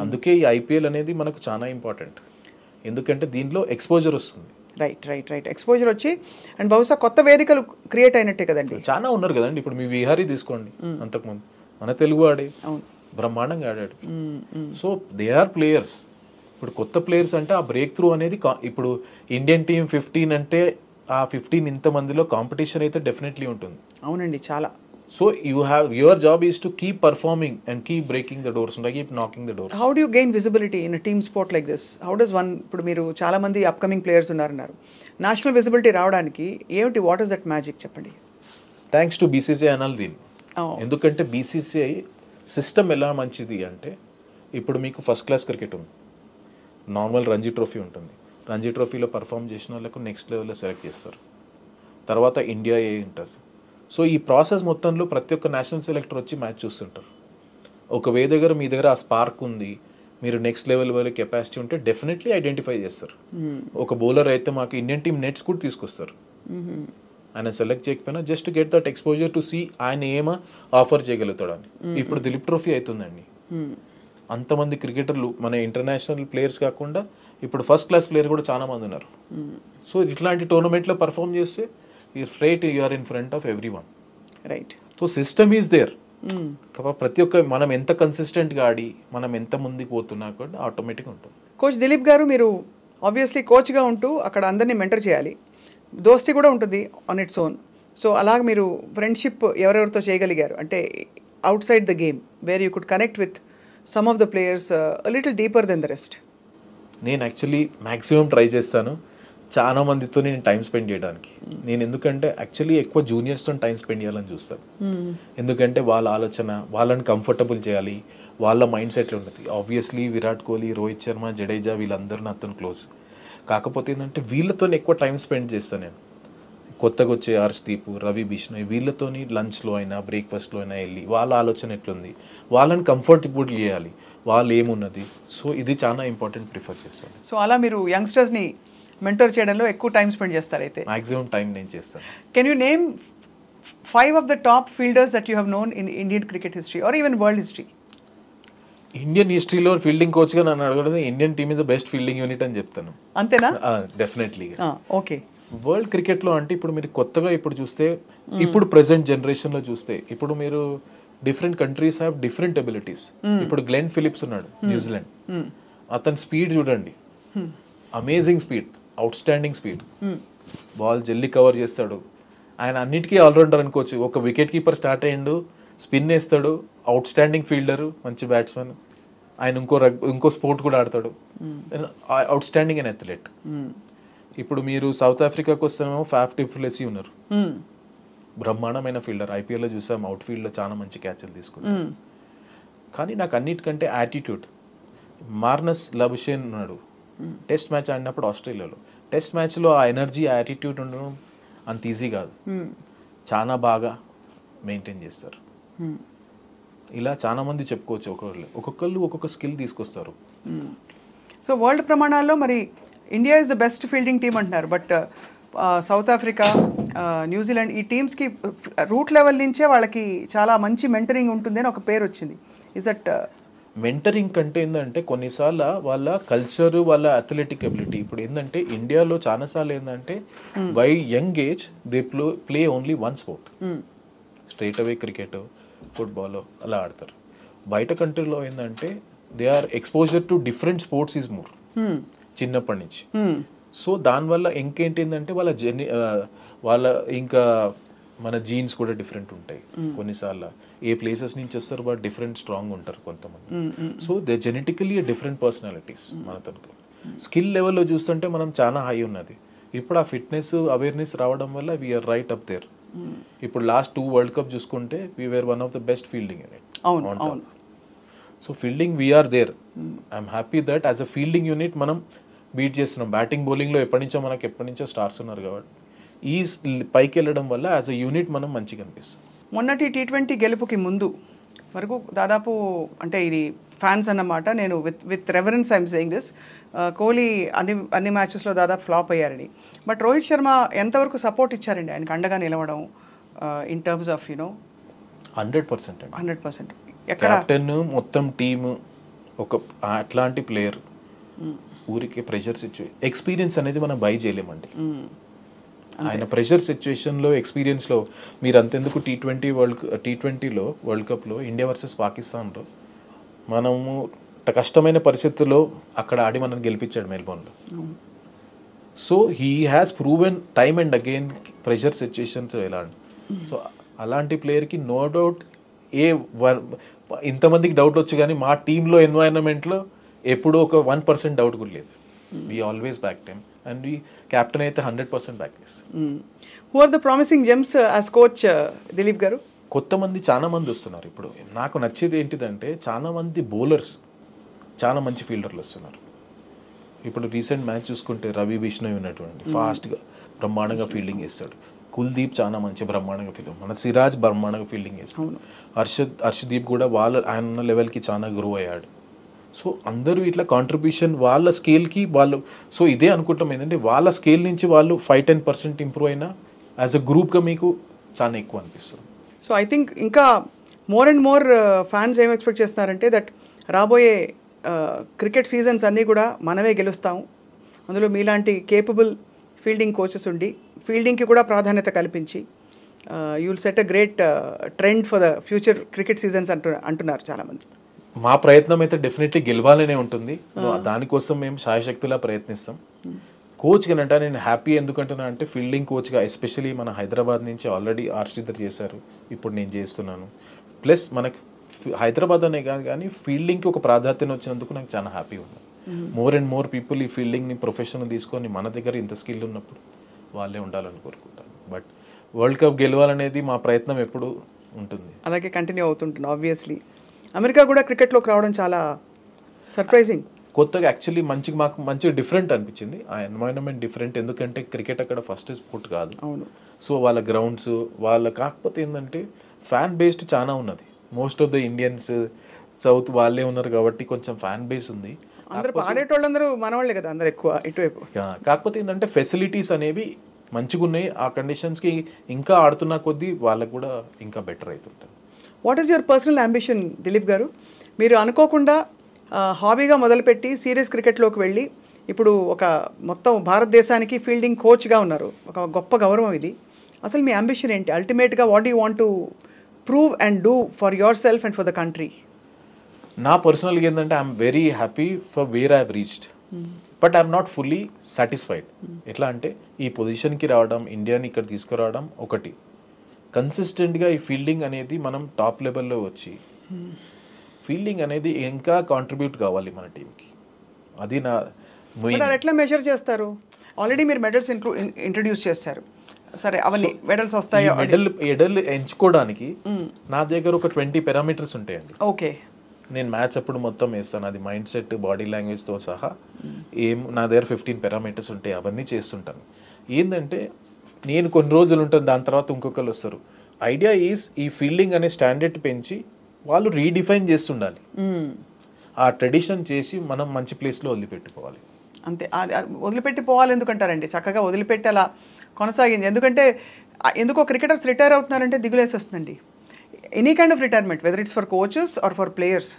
అందుకే ఈ ఐపీఎల్ అనేది మనకు చాలా ఇంపార్టెంట్, ఎందుకంటే దీంట్లో ఎక్స్పోజర్ వస్తుంది. రైట్ ఎక్స్పోజర్ వచ్చి అండ్ బహుశా కొత్త వేదికలు క్రియేట్ అయినట్టే కదండి. చాలా ఉన్నారు కదండి. ఇప్పుడు మీ విహారీ తీసుకోండి, అంతకుముందు మన తెలుగు ఆడే బ్రహ్మాండంగా ఆడాడు. So they are players. ఇప్పుడు కొత్త ప్లేయర్స్ అంటే ఆ బ్రేక్ త్రూ అనేది ఇప్పుడు ఇండియన్ టీమ్ 15 అంటే ఆ 15 ఇంతమందిలో కాంపిటీషన్ అయితే డెఫినెట్లీ ఉంటుంది. అవునండి, చాలా. So your job is to keep performing and keep breaking the doors, keep knocking the doors. How do you gain visibility in team sport like this? How does one, ఇప్పుడు మీరు చాలా మంది upcoming players ఉన్నారన్నారు, national visibility రావడానికి ఏమిటి, what is that magic చెప్పండి? Thanks to BCCI అనాలి దీన్ని. ఎందుకంటే బీసీసీఐ సిస్టమ్ ఎలా మంచిది అంటే, ఇప్పుడు మీకు ఫస్ట్ క్లాస్ క్రికెట్ ఉంది, నార్మల్ రంజీ ట్రోఫీ ఉంటుంది, రంజీ ట్రోఫీలో పర్ఫామ్ చేసిన వాళ్ళకు నెక్స్ట్ లెవెల్లో సెలెక్ట్ చేస్తారు, తర్వాత ఇండియా ఏ ఉంటుంది. సో ఈ ప్రాసెస్ మొత్తంలో ప్రతి ఒక్క నేషనల్ సెలెక్టర్ వచ్చి మ్యాచ్ చూస్తుంటారు. ఒక దగ్గర మీ దగ్గర ఆ స్పార్క్ ఉంది, మీరు నెక్స్ట్ లెవెల్ వల్ల కెపాసిటీ ఉంటే డెఫినెట్లీ ఐడెంటిఫై చేస్తారు. ఒక బౌలర్ అయితే మాకు ఇండియన్ టీమ్ నెట్స్ కూడా తీసుకొస్తారు, ఆయన సెలెక్ట్ చేయకపోయినా just get that exposure to see ఆయన ఏమో ఆఫర్ చేయగలుగుతాడని. ఇప్పుడు దిలీప్ ట్రోఫీ అవుతుందండి, అంతమంది క్రికెటర్లు మన ఇంటర్నేషనల్ ప్లేయర్స్ కాకుండా ఇప్పుడు ఫస్ట్ క్లాస్ ప్లేయర్ కూడా చాలా మంది ఉన్నారు. సో ఇట్లాంటి టోర్నమెంట్లో పర్ఫామ్ చేస్తే you are in front of everyone. Right. So system is there. ప్రతి ఒక్క మనం ఎంత కన్సిస్టెంట్గా ఆడి మనం ఎంత ముందుకు పోతున్నా కూడా ఆటోమేటిక్గా ఉంటుంది. కోచ్ దిలీప్ గారు, మీరు ఆబ్వియస్లీ కోచ్గా ఉంటూ అక్కడ అందరినీ మెంటర్ చేయాలి, దోస్తీ కూడా ఉంటుంది ఆన్ ఇట్స్ ఓన్. సో అలాగే మీరు ఫ్రెండ్షిప్ ఎవరెవరితో చేయగలిగారు అంటే outside the game, where you could connect with some of the players little deeper than the rest? నేను యాక్చువల్లీ మ్యాక్సిమం ట్రై చేస్తాను చాలా మందితో నేను టైం స్పెండ్ చేయడానికి. నేను ఎందుకంటే యాక్చువల్లీ ఎక్కువ జూనియర్స్తో టైం స్పెండ్ చేయాలని చూస్తాను. ఎందుకంటే వాళ్ళ ఆలోచన, వాళ్ళని కంఫర్టబుల్ చేయాలి, వాళ్ళ మైండ్ సెట్లు ఉంటుంది. ఆబ్వియస్లీ విరాట్ కోహ్లీ, రోహిత్ శర్మ, జడేజా వీళ్ళందరూ నాతో క్లోజ్. కాకపోతే ఏంటంటే వీళ్ళతో ఎక్కువ టైం స్పెండ్ చేస్తాను నేను. కొత్తగా వచ్చే హర్ష్దీప్, రవి బిష్ణోయ్ వీళ్ళతోని లంచ్లో అయినా బ్రేక్ఫాస్ట్లో అయినా వెళ్ళి వాళ్ళ ఆలోచన ఎట్లుంది, వాళ్ళని కంఫర్టబుల్ చేయాలి, వాళ్ళు ఏమున్నది. సో ఇది చాలా ఇంపార్టెంట్ ప్రిఫర్ చేస్తాను. సో అలా మీరు యంగ్స్టర్స్ని మెంటర్ చేయడంలో ఎక్కువ టైం స్పెండ్ చేస్తారు అయితే? మాక్సిమం టైం నేను చేస్తాను. Can you name 5 of the top fielders that you have known in Indian cricket history or even world history? Indian హిస్టరీలో ఫీల్డింగ్ కోచ్గా నన్ను అడగడం Indian team is the best fielding unit అని చెప్తాను. అంతేనా? డెఫినెట్లీ. ఓకే. వరల్డ్ క్రికెట్లో అంటే ఇప్పుడు మీరు కొత్తగా ఇప్పుడు చూస్తే, ఇప్పుడు ప్రెసెంట్ జనరేషన్లో చూస్తే, ఇప్పుడు మీరు different countries have different abilities. ఇప్పుడు గ్లెన్ ఫిలిప్స్ ఉన్నాడు, న్యూజిలాండ్. అతని స్పీడ్ చూడండి, amazing speed, out standing speed, ball జల్లి కవర్ చేస్తాడు. ఆయన అన్నిటికీ ఆల్రౌండర్ అనుకోవచ్చు. ఒక వికెట్ కీపర్ స్టార్ట్ అయ్యిండు, స్పిన్ వేస్తాడు, అవుట్ స్టాండింగ్ ఫీల్డర్, మంచి బ్యాట్స్మెన్. ఆయన ఇంకో స్పోర్ట్ కూడా ఆడతాడు, అవుట్ స్టాండింగ్ అండ్ అథ్లెట్. ఇప్పుడు మీరు సౌత్ ఆఫ్రికాకి వస్తేనేమో ఫాఫ్ డు ప్లెసీ ఉన్నారు, బ్రహ్మాండమైన ఫీల్డర్. ఐపీఎల్లో చూసాం, అవుట్ ఫీల్డ్లో చాలా మంచి క్యాచ్లు తీసుకున్నారు. కానీ నాకు అన్నిటికంటే యాటిట్యూడ్, మార్నస్ లబుషేన్ ఉన్నాడు. టెస్ట్ మ్యాచ్ ఆడినప్పుడు ఆస్ట్రేలియాలో, టెస్ట్ మ్యాచ్లో ఆ ఎనర్జీ, ఆ యాటిట్యూడ్ ఉండడం అంత ఈజీ కాదు, చాలా బాగా మెయింటైన్ చేస్తారు. ఇలా చాలా మంది చెప్పుకోవచ్చు. ఒక్కొక్కళ్ళు ఒక్కొక్క స్కిల్ తీసుకొస్తారు. సో వరల్డ్ ప్రమాణాల్లో మరి India is the best fielding team అంటున్నారు, బట్ సౌత్ ఆఫ్రికా, న్యూజిలాండ్ ఈ టీమ్స్కి రూట్ లెవెల్ నుంచే వాళ్ళకి చాలా మంచి మెంటరింగ్ ఉంటుంది అని ఒక పేరు వచ్చింది. ఇస్ దట్ మెంటరింగ్ కంటే ఏంటంటే కొన్నిసార్లు వాళ్ళ కల్చర్, వాళ్ళ అథ్లెటిక్ ఎబిలిటీ. ఇప్పుడు ఏంటంటే ఇండియాలో చాలాసార్లు ఏంటంటే by young age they play only one sport, straight away cricket, football అలా ఆడతారు. బయట కంట్రీలో ఏంటంటే they are exposure to different sports is more చిన్నప్పటి నుంచి. సో దానివల్ల ఇంకేంటిందంటే వాళ్ళ ఇంకా మన జీన్స్ కూడా డిఫరెంట్ ఉంటాయి. కొన్నిసార్లు ఏ ప్లేసెస్ నుంచి వస్తారు, బట్ డిఫరెంట్ స్ట్రాంగ్ ఉంటారు కొంతమంది. So they genetically different personalities. మనతో స్కిల్ లెవెల్లో చూస్తుంటే మనం చాలా హై ఉన్నది, ఇప్పుడు ఆ ఫిట్నెస్ అవేర్నెస్ రావడం వల్ల వీఆర్ రైట్ అప్ దేర్. ఇప్పుడు లాస్ట్ 2 వరల్డ్ కప్ చూసుకుంటే we're one of the best fielding unit. అవును. So fielding we're there. I'm happy that as a fielding unit మనం బీట్ చేస్తున్నాం. బ్యాటింగ్ బౌలింగ్లో ఎప్పటి నుంచో స్టార్స్ ఉన్నారు కాబట్టి ఈ పైకి వెళ్ళడం వల్ల యాజ్ అ యూనిట్ మనం మంచిగా అనిపిస్తాం. మొన్నటి T20 గెలుపుకి ముందు వరకు దాదాపు అంటే ఇది ఫ్యాన్స్ అన్నమాట, నేను with reverence I'm saying this, Kohli అన్ని మ్యాచెస్లో దాదాపు ఫ్లాప్ అయ్యారని. బట్ రోహిత్ శర్మ ఎంతవరకు సపోర్ట్ ఇచ్చారండి ఆయనకు అండగా నిలవడం ఇన్ టర్మ్స్ ఆఫ్ 100%. 100%. కెప్టెన్ మొత్తం టీమ్ ఒక అట్లాంటి ప్లేయర్ ఊరికి ప్రెషర్ సిచ్యువేషన్ ఎక్స్పీరియన్స్ అనేది మనం బై చేయలేమండి. ఆయన ప్రెషర్ సిచ్యువేషన్లో ఎక్స్పీరియన్స్లో మీరు అంతెందుకు T20లో వరల్డ్ కప్లో ఇండియా వర్సెస్ పాకిస్తాన్లో మనము కష్టమైన పరిస్థితుల్లో అక్కడ ఆడి మనం గెలిపించాడు మెల్బోర్న్లో. So he has proven time and again pressure situations ఎలా. సో అలాంటి ప్లేయర్కి నో డౌట్ ఇంతమందికి డౌట్ వచ్చు కానీ మా టీంలో ఎన్వైరన్మెంట్లో ఎప్పుడూ ఒక 1% డౌట్ కూడా లేదు. We always back time and we captain అయితే 100% బ్యాక్ చేస్తాం. Who are the promising gems as coach Dilip garu? చాలా మంది వస్తున్నారు. ఇప్పుడు నాకు నచ్చేది ఏంటిదంటే చాలా మంది బౌలర్స్ చాలా మంచి ఫీల్డర్లు వస్తున్నారు. ఇప్పుడు రీసెంట్ మ్యాచ్ చూసుకుంటే రవి బిష్ణోయ్ ఉన్నటువంటి ఫాస్ట్గా బ్రహ్మాండంగా ఫీల్డింగ్ చేస్తాడు. కుల్దీప్ చాలా మంచి బ్రహ్మాండంగా ఫీల్డింగ్, మన సిరాజ్ బ్రహ్మాండంగా ఫీల్డింగ్ చేస్తాడు. హర్షదీప్ కూడా ఆయన ఉన్న లెవెల్కి చాలా గ్రో అయ్యాడు. సో అందరూ ఇట్లా కాంట్రిబ్యూషన్ వాళ్ళ స్కేల్కి వాళ్ళు. సో ఇదే అనుకుంటాం ఏంటంటే వాళ్ళ స్కేల్ నుంచి వాళ్ళు 5-10% ఇంప్రూవ్ అయినా యాజ్ అ గ్రూప్గా మీకు చాలా ఎక్కువ అనిపిస్తుంది. సో ఐ థింక్ ఇంకా మోర్ అండ్ మోర్ ఫ్యాన్స్ ఏం ఎక్స్పెక్ట్ చేస్తున్నారంటే దట్ రాబోయే క్రికెట్ సీజన్స్ అన్నీ కూడా మనమే గెలుస్తాం, అందులో మీలాంటి కేపబుల్ ఫీల్డింగ్ కోచెస్ ఉండి ఫీల్డింగ్కి కూడా ప్రాధాన్యత కల్పించి you will set a great trend for the future cricket seasons అంటున్నారు చాలామంది. మా ప్రయత్నం అయితే డెఫినెట్లీ గెలవాలనే ఉంటుంది. దానికోసం మేము శాయశక్తిలా ప్రయత్నిస్తాం. కోచ్ కనంటే నేను హ్యాపీ ఎందుకంటున్నా అంటే ఫీల్డింగ్ కోచ్గా ఎస్పెషలీ మన హైదరాబాద్ నుంచి ఆల్రెడీ శ్రీధర్ చేశారు, ఇప్పుడు నేను చేస్తున్నాను. ప్లస్ మనకి హైదరాబాద్ అనే కాదు కానీ ఫీల్డింగ్కి ఒక ప్రాధాన్యత వచ్చినందుకు నాకు చాలా హ్యాపీ ఉంది. మోర్ అండ్ మోర్ పీపుల్ ఈ ఫీల్డింగ్ని ప్రొఫెషనల్ తీసుకొని మన దగ్గర ఇంత స్కిల్ ఉన్నప్పుడు వాళ్ళే ఉండాలని కోరుకుంటాను. బట్ వరల్డ్ కప్ గెలవాలనేది మా ప్రయత్నం ఎప్పుడు ఉంటుంది, అలాగే కంటిన్యూ అవుతుంటుంది. ఆబ్వియస్లీ అమెరికా కూడా క్రికెట్లోకి రావడం చాలా సర్ప్రైజింగ్, కొత్తగా యాక్చువల్లీ మాకు మంచిగా డిఫరెంట్ అనిపించింది. ఆ ఎన్వైరన్మెంట్ డిఫరెంట్, ఎందుకంటే క్రికెట్ అక్కడ ఫస్ట్ స్పోర్ట్ కాదు. అవును. సో వాళ్ళ గ్రౌండ్స్ కాకపోతే ఏంటంటే ఫ్యాన్ బేస్డ్ చాలా ఉన్నది. Most of the Indians south వాళ్ళే ఉన్నారు కాబట్టి కొంచెం ఫ్యాన్ బేస్ ఉంది. అందరూ ఆడేటోళ్ళందరూ మనవాళ్ళే కదా అందరు ఎక్కువ ఇటువైపు. కాకపోతే ఏంటంటే ఫెసిలిటీస్ అనేవి మంచిగా ఉన్నాయి. ఆ కండిషన్స్కి ఇంకా ఆడుతున్న కొద్దీ వాళ్ళకు కూడా ఇంకా బెటర్ అవుతుంటారు. What is your personal ambition Dilip garu? మీరు అనుకోకుండా హాబీగా మొదలుపెట్టి సీరియస్ క్రికెట్లోకి వెళ్ళి ఇప్పుడు ఒక మొత్తం భారతదేశానికి ఫీల్డింగ్ కోచ్గా ఉన్నారు, ఒక గొప్ప గౌరవం ఇది. అసలు మీ అంబిషన్ ఏంటి అల్టిమేట్గా? What you want to prove and do for your self and for the country? నా పర్సనల్గా ఏంటంటే I'm very happy for where I have reached, but I'm not fully satisfied. ఎట్లా అంటే ఈ పొజిషన్కి రావడం, ఇండియాని ఇక్కడ తీసుకురావడం ఒకటి, కన్సిస్టెంట్గా ఈ ఫీల్డింగ్ అనేది మనం టాప్ లెవెల్లో వచ్చి ఫీల్డింగ్ అనేది ఇంకా కాంట్రిబ్యూట్ కావాలి మన టీంకి. అది నా మెయిన్. ఎట్లా మెజర్ చేస్తారు? ఆల్రెడీ మీరు మెడల్స్ ఇంట్రడ్యూస్ చేస్తారు, సరే అవన్నీ మెడల్స్ వస్తాయి. మెడల్ ఎంచుకోవడానికి నా దగ్గర ఒక 20 పారామీటర్స్ ఉంటాయండి. ఓకే. నేను మ్యాచ్ అప్పుడు మొత్తం వేస్తాను, అది మైండ్ సెట్, బాడీ లాంగ్వేజ్తో సహా నా దగ్గర 15 పారామీటర్స్ ఉంటాయి, అవన్నీ చేస్తుంటాను. ఏంటంటే నేను కొన్ని రోజులు ఉంటాను, దాని తర్వాత ఇంకొకరు వస్తారు. ఐడియా ఈజ్ ఈ ఫీల్డింగ్ అనే స్టాండర్డ్ పెంచి వాళ్ళు రీడిఫైన్ చేస్తుండాలి. ఆ ట్రెడిషన్ చేసి మనం మంచి ప్లేస్లో వదిలిపెట్టుకోవాలి. అంతే, వదిలిపెట్టిపోవాలి. ఎందుకంటారండి చక్కగా వదిలిపెట్టి అలా కొనసాగింది. ఎందుకంటే ఎందుకో క్రికెటర్స్ రిటైర్ అవుతున్నారంటే దిగులేసేస్తుందండి. Any kind of retirement, whether it's for coaches or for players.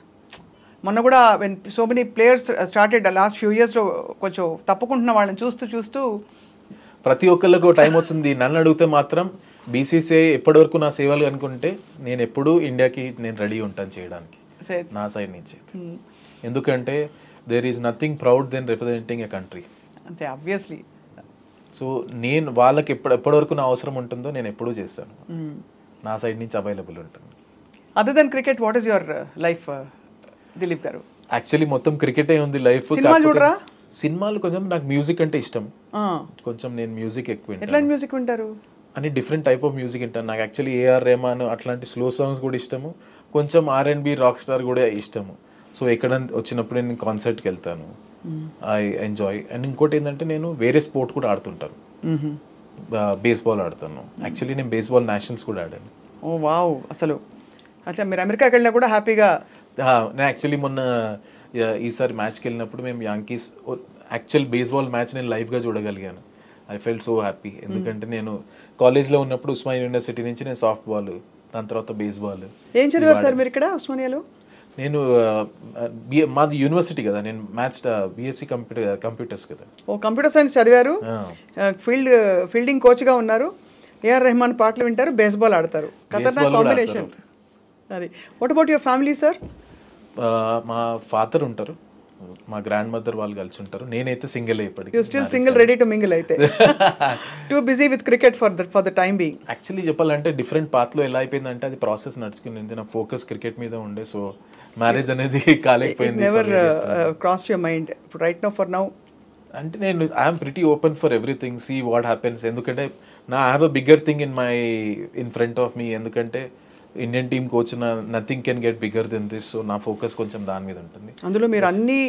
మొన్న కూడా when so many players started last few ఇయర్స్లో కొంచెం తప్పుకుంటున్న వాళ్ళని చూస్తూ ప్రతి ఒక్కళ్ళకు టైం వస్తుంది. నన్ను అడిగితే మాత్రం బీసీసీఐ ఎప్పటివరకు నా సేవలు అనుకుంటే నేను ఎప్పుడూ ఇండియాకి నేను రెడీ ఉంటాను చేయడానికి నా సైడ్ నుంచి. ఎందుకంటే there is nothing proud than representing a country. అంతే, ఆబ్వియస్లీ. సో నేను వాళ్ళకి ఎప్పటివరకు నా అవసరం ఉంటుందో నేను ఎప్పుడూ చేస్తాను, నా సైడ్ నుంచి అవైలబుల్ ఉంటుంది. Other than cricket, what is your life Dilip garu? Actually మొత్తం క్రికెటే ఉంది లైఫ్. సినిమా చూడరా? సినిమాలు కొంచెం నాకు మ్యూజిక్ అంటే ఇష్టం, కొంచెం నేను మ్యూజిక్ ఎక్కువ వింటాను. ఎట్లాంటి మ్యూజిక్ వింటారు? అని డిఫరెంట్ టైప్ ఆఫ్ మ్యూజిక్ వింటాను. నాకు యాక్చువల్లీ ఏఆర్ రెహమాన్ అట్లాంటి స్లో సాంగ్స్ కూడా ఇష్టము, కొంచెం R&B రాక్ స్టార్ కూడా ఇష్టము. సో ఎక్కడ వచ్చినప్పుడు నేను కాన్సర్ట్కి వెళ్తాను, ఐ ఎంజాయ్. అండ్ ఇంకోటి ఏంటంటే నేను వేరే స్పోర్ట్ కూడా ఆడుతుంటాను, బేస్బాల్ ఆడతాను. యాక్చువల్లీ నేను బేస్బాల్ నేషనల్స్ కూడా ఆడాను. ఓ వావ్, అసలు అట్లా మీరు అమెరికాకి వెళ్ళినా కూడా హ్యాపీగా? నేను యాక్చువల్లీ మొన్న ఈసారి మ్యాచ్కి వెళ్ళినప్పుడు మేము యాంకీస్ యాక్చువల్ బేస్బాల్ మ్యాచ్ నేను లైవ్గా చూడగలిగాను. I felt so happy. ఎందుకంటే నేను కాలేజ్లో ఉన్నప్పుడు ఉస్మానియా యూనివర్సిటీ నుంచి నేను సాఫ్ట్ బాల్, దాని తర్వాత బేస్బాల్. ఏం చదివారు సార్ మీరు ఇక్కడ ఉస్మానియాలో? నేను మాది యూనివర్సిటీ కదా, నేను మ్యాథ్స్ BSc కంప్యూటర్స్ కదా. ఓ కంప్యూటర్ సైన్స్ చదివారు, ఫీల్డింగ్ కోచ్గా ఉన్నారు, ఏఆర్ రెహమాన్ పాటలు వింటారు, బేస్బాల్ ఆడతారు. ఖతర్నాక్ కాంబినేషన్ అది. What about your family sir? మా ఫాదర్ ఉంటారు, మా గ్రాండ్ మదర్ వాళ్ళు కలిసి ఉంటారు. నేనైతే సింగిల్ ఇప్పటికి. You still single, ready to mingle అయితే? Too busy with cricket for the time being. Actually చెప్పాలంటే డిఫరెంట్ పాత్లో ఎలా అయిపోయిందంటే అది ప్రాసెస్ నడుచుకుని నా ఫోకస్ క్రికెట్ మీద ఉండే, సో మ్యారేజ్ అనేది కాలేకపోయింది. Never crossed your mind right now for now? అంటే నేను I'm pretty open for everything, see what happens. ఎందుకంటే I have a bigger thing in front of me. ఎందుకంటే Indian team coach, nothing can get bigger than this. So నా focus కొంచెం దాని మీద ఉంటుంది. అందులో మీరు అన్నీ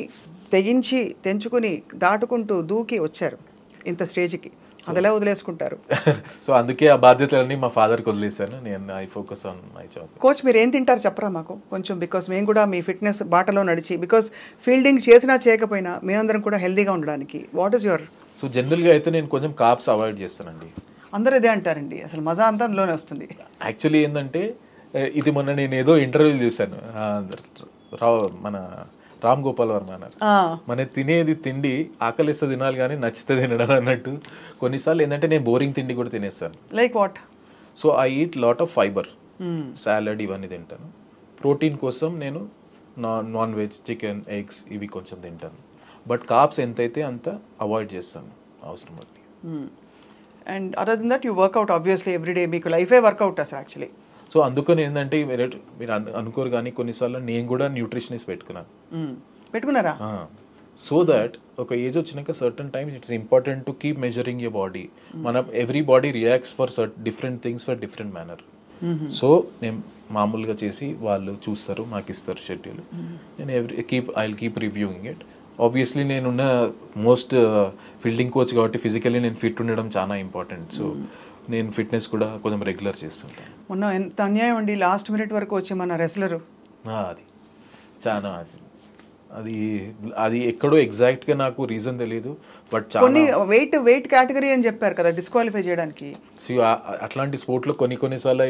తెగించి తెంచుకుని దాటుకుంటూ దూకి వచ్చారు ఇంత స్టేజ్కి, అది ఎలా వదిలేసుకుంటారు? సో అందుకే ఆ బాధ్యతలన్నీ మా ఫాదర్కి వదిలేశాను. నేను I focus on my job. Coach మీరు ఏం తింటారు చెప్పరా మాకు కొంచెం? బికాస్ మేము కూడా మీ ఫిట్నెస్ బాటలో నడిచి, బికాస్ ఫీల్డింగ్ చేసినా చేయకపోయినా మేమందరం కూడా హెల్దీగా ఉండడానికి, వాట్ ఈస్ యువర్? సో జనరల్గా అయితే నేను కొంచెం కార్బ్స్ అవాయిడ్ చేస్తానండి. అందరూ ఇదే అంటారండి, అసలు మజా అంతా అందులోనే వస్తుంది. యాక్చువల్లీ ఏంటంటే ఇది మొన్న నేను ఏదో ఇంటర్వ్యూ చూశాను, మన రామ్ గోపాల్ వర్మ అన్నారు, మన తినేది తిండి ఆకలిస్తే తినాలి కానీ నచ్చితే తినడం అన్నట్టు. కొన్నిసార్లు ఏంటంటే నేను బోరింగ్ తిండి కూడా తినేస్తాను. Like what? So I eat lot of fibre, salad ఇవన్నీ తింటాను. ప్రోటీన్ కోసం నేను నాన్ వెజ్, చికెన్, ఎగ్స్ ఇవి కొంచెం తింటాను. బట్ కార్బ్స్ ఎంతైతే అంత అవాయిడ్ చేస్తాను అవసరం బట్టి. And other than that you workout obviously everyday, మీకు లైఫే వర్కౌట్ అసలు యాక్చువల్లీ. సో అందుకని ఏంటంటే మీరు అనుకోరు కానీ కొన్నిసార్లు నేను కూడా న్యూట్రిషనిస్ట్ పెట్టుకున్నారా? సో దట్ ఒక ఏజ్ వచ్చినాక certain times it's important to keep measuring your body. మన every body reacts for different things for different manner. So నేను మామూలుగా చేసి వాళ్ళు చూస్తారు, మాకు ఇస్తారు షెడ్యూల్. నేను I will keep reviewing it. Obviously నేనున్న మోస్ట్ ఫీల్డింగ్ కోచ్ కాబట్టి ఫిజికల్లీ నేను ఫిట్ ఉండడం చాలా ఇంపార్టెంట్. సో నేను ఫిట్నెస్ కూడా కొంచెం రెగ్యులర్ చేస్తుంటాను. మొన్న ఎంత అన్యాయం అండి, లాస్ట్ మినిట్ వరకు వచ్చి మన రెస్లరు. అది చాలా అది ఎక్కడో ఎగ్జాక్ట్గా నాకు రీజన్ తెలియదు, బట్ కొన్ని వెయిట్ కేటగిరీ అని చెప్పారు కదా డిస్క్వాలిఫై చేయడానికి. అట్లాంటి స్పోర్ట్లో కొన్నిసార్లు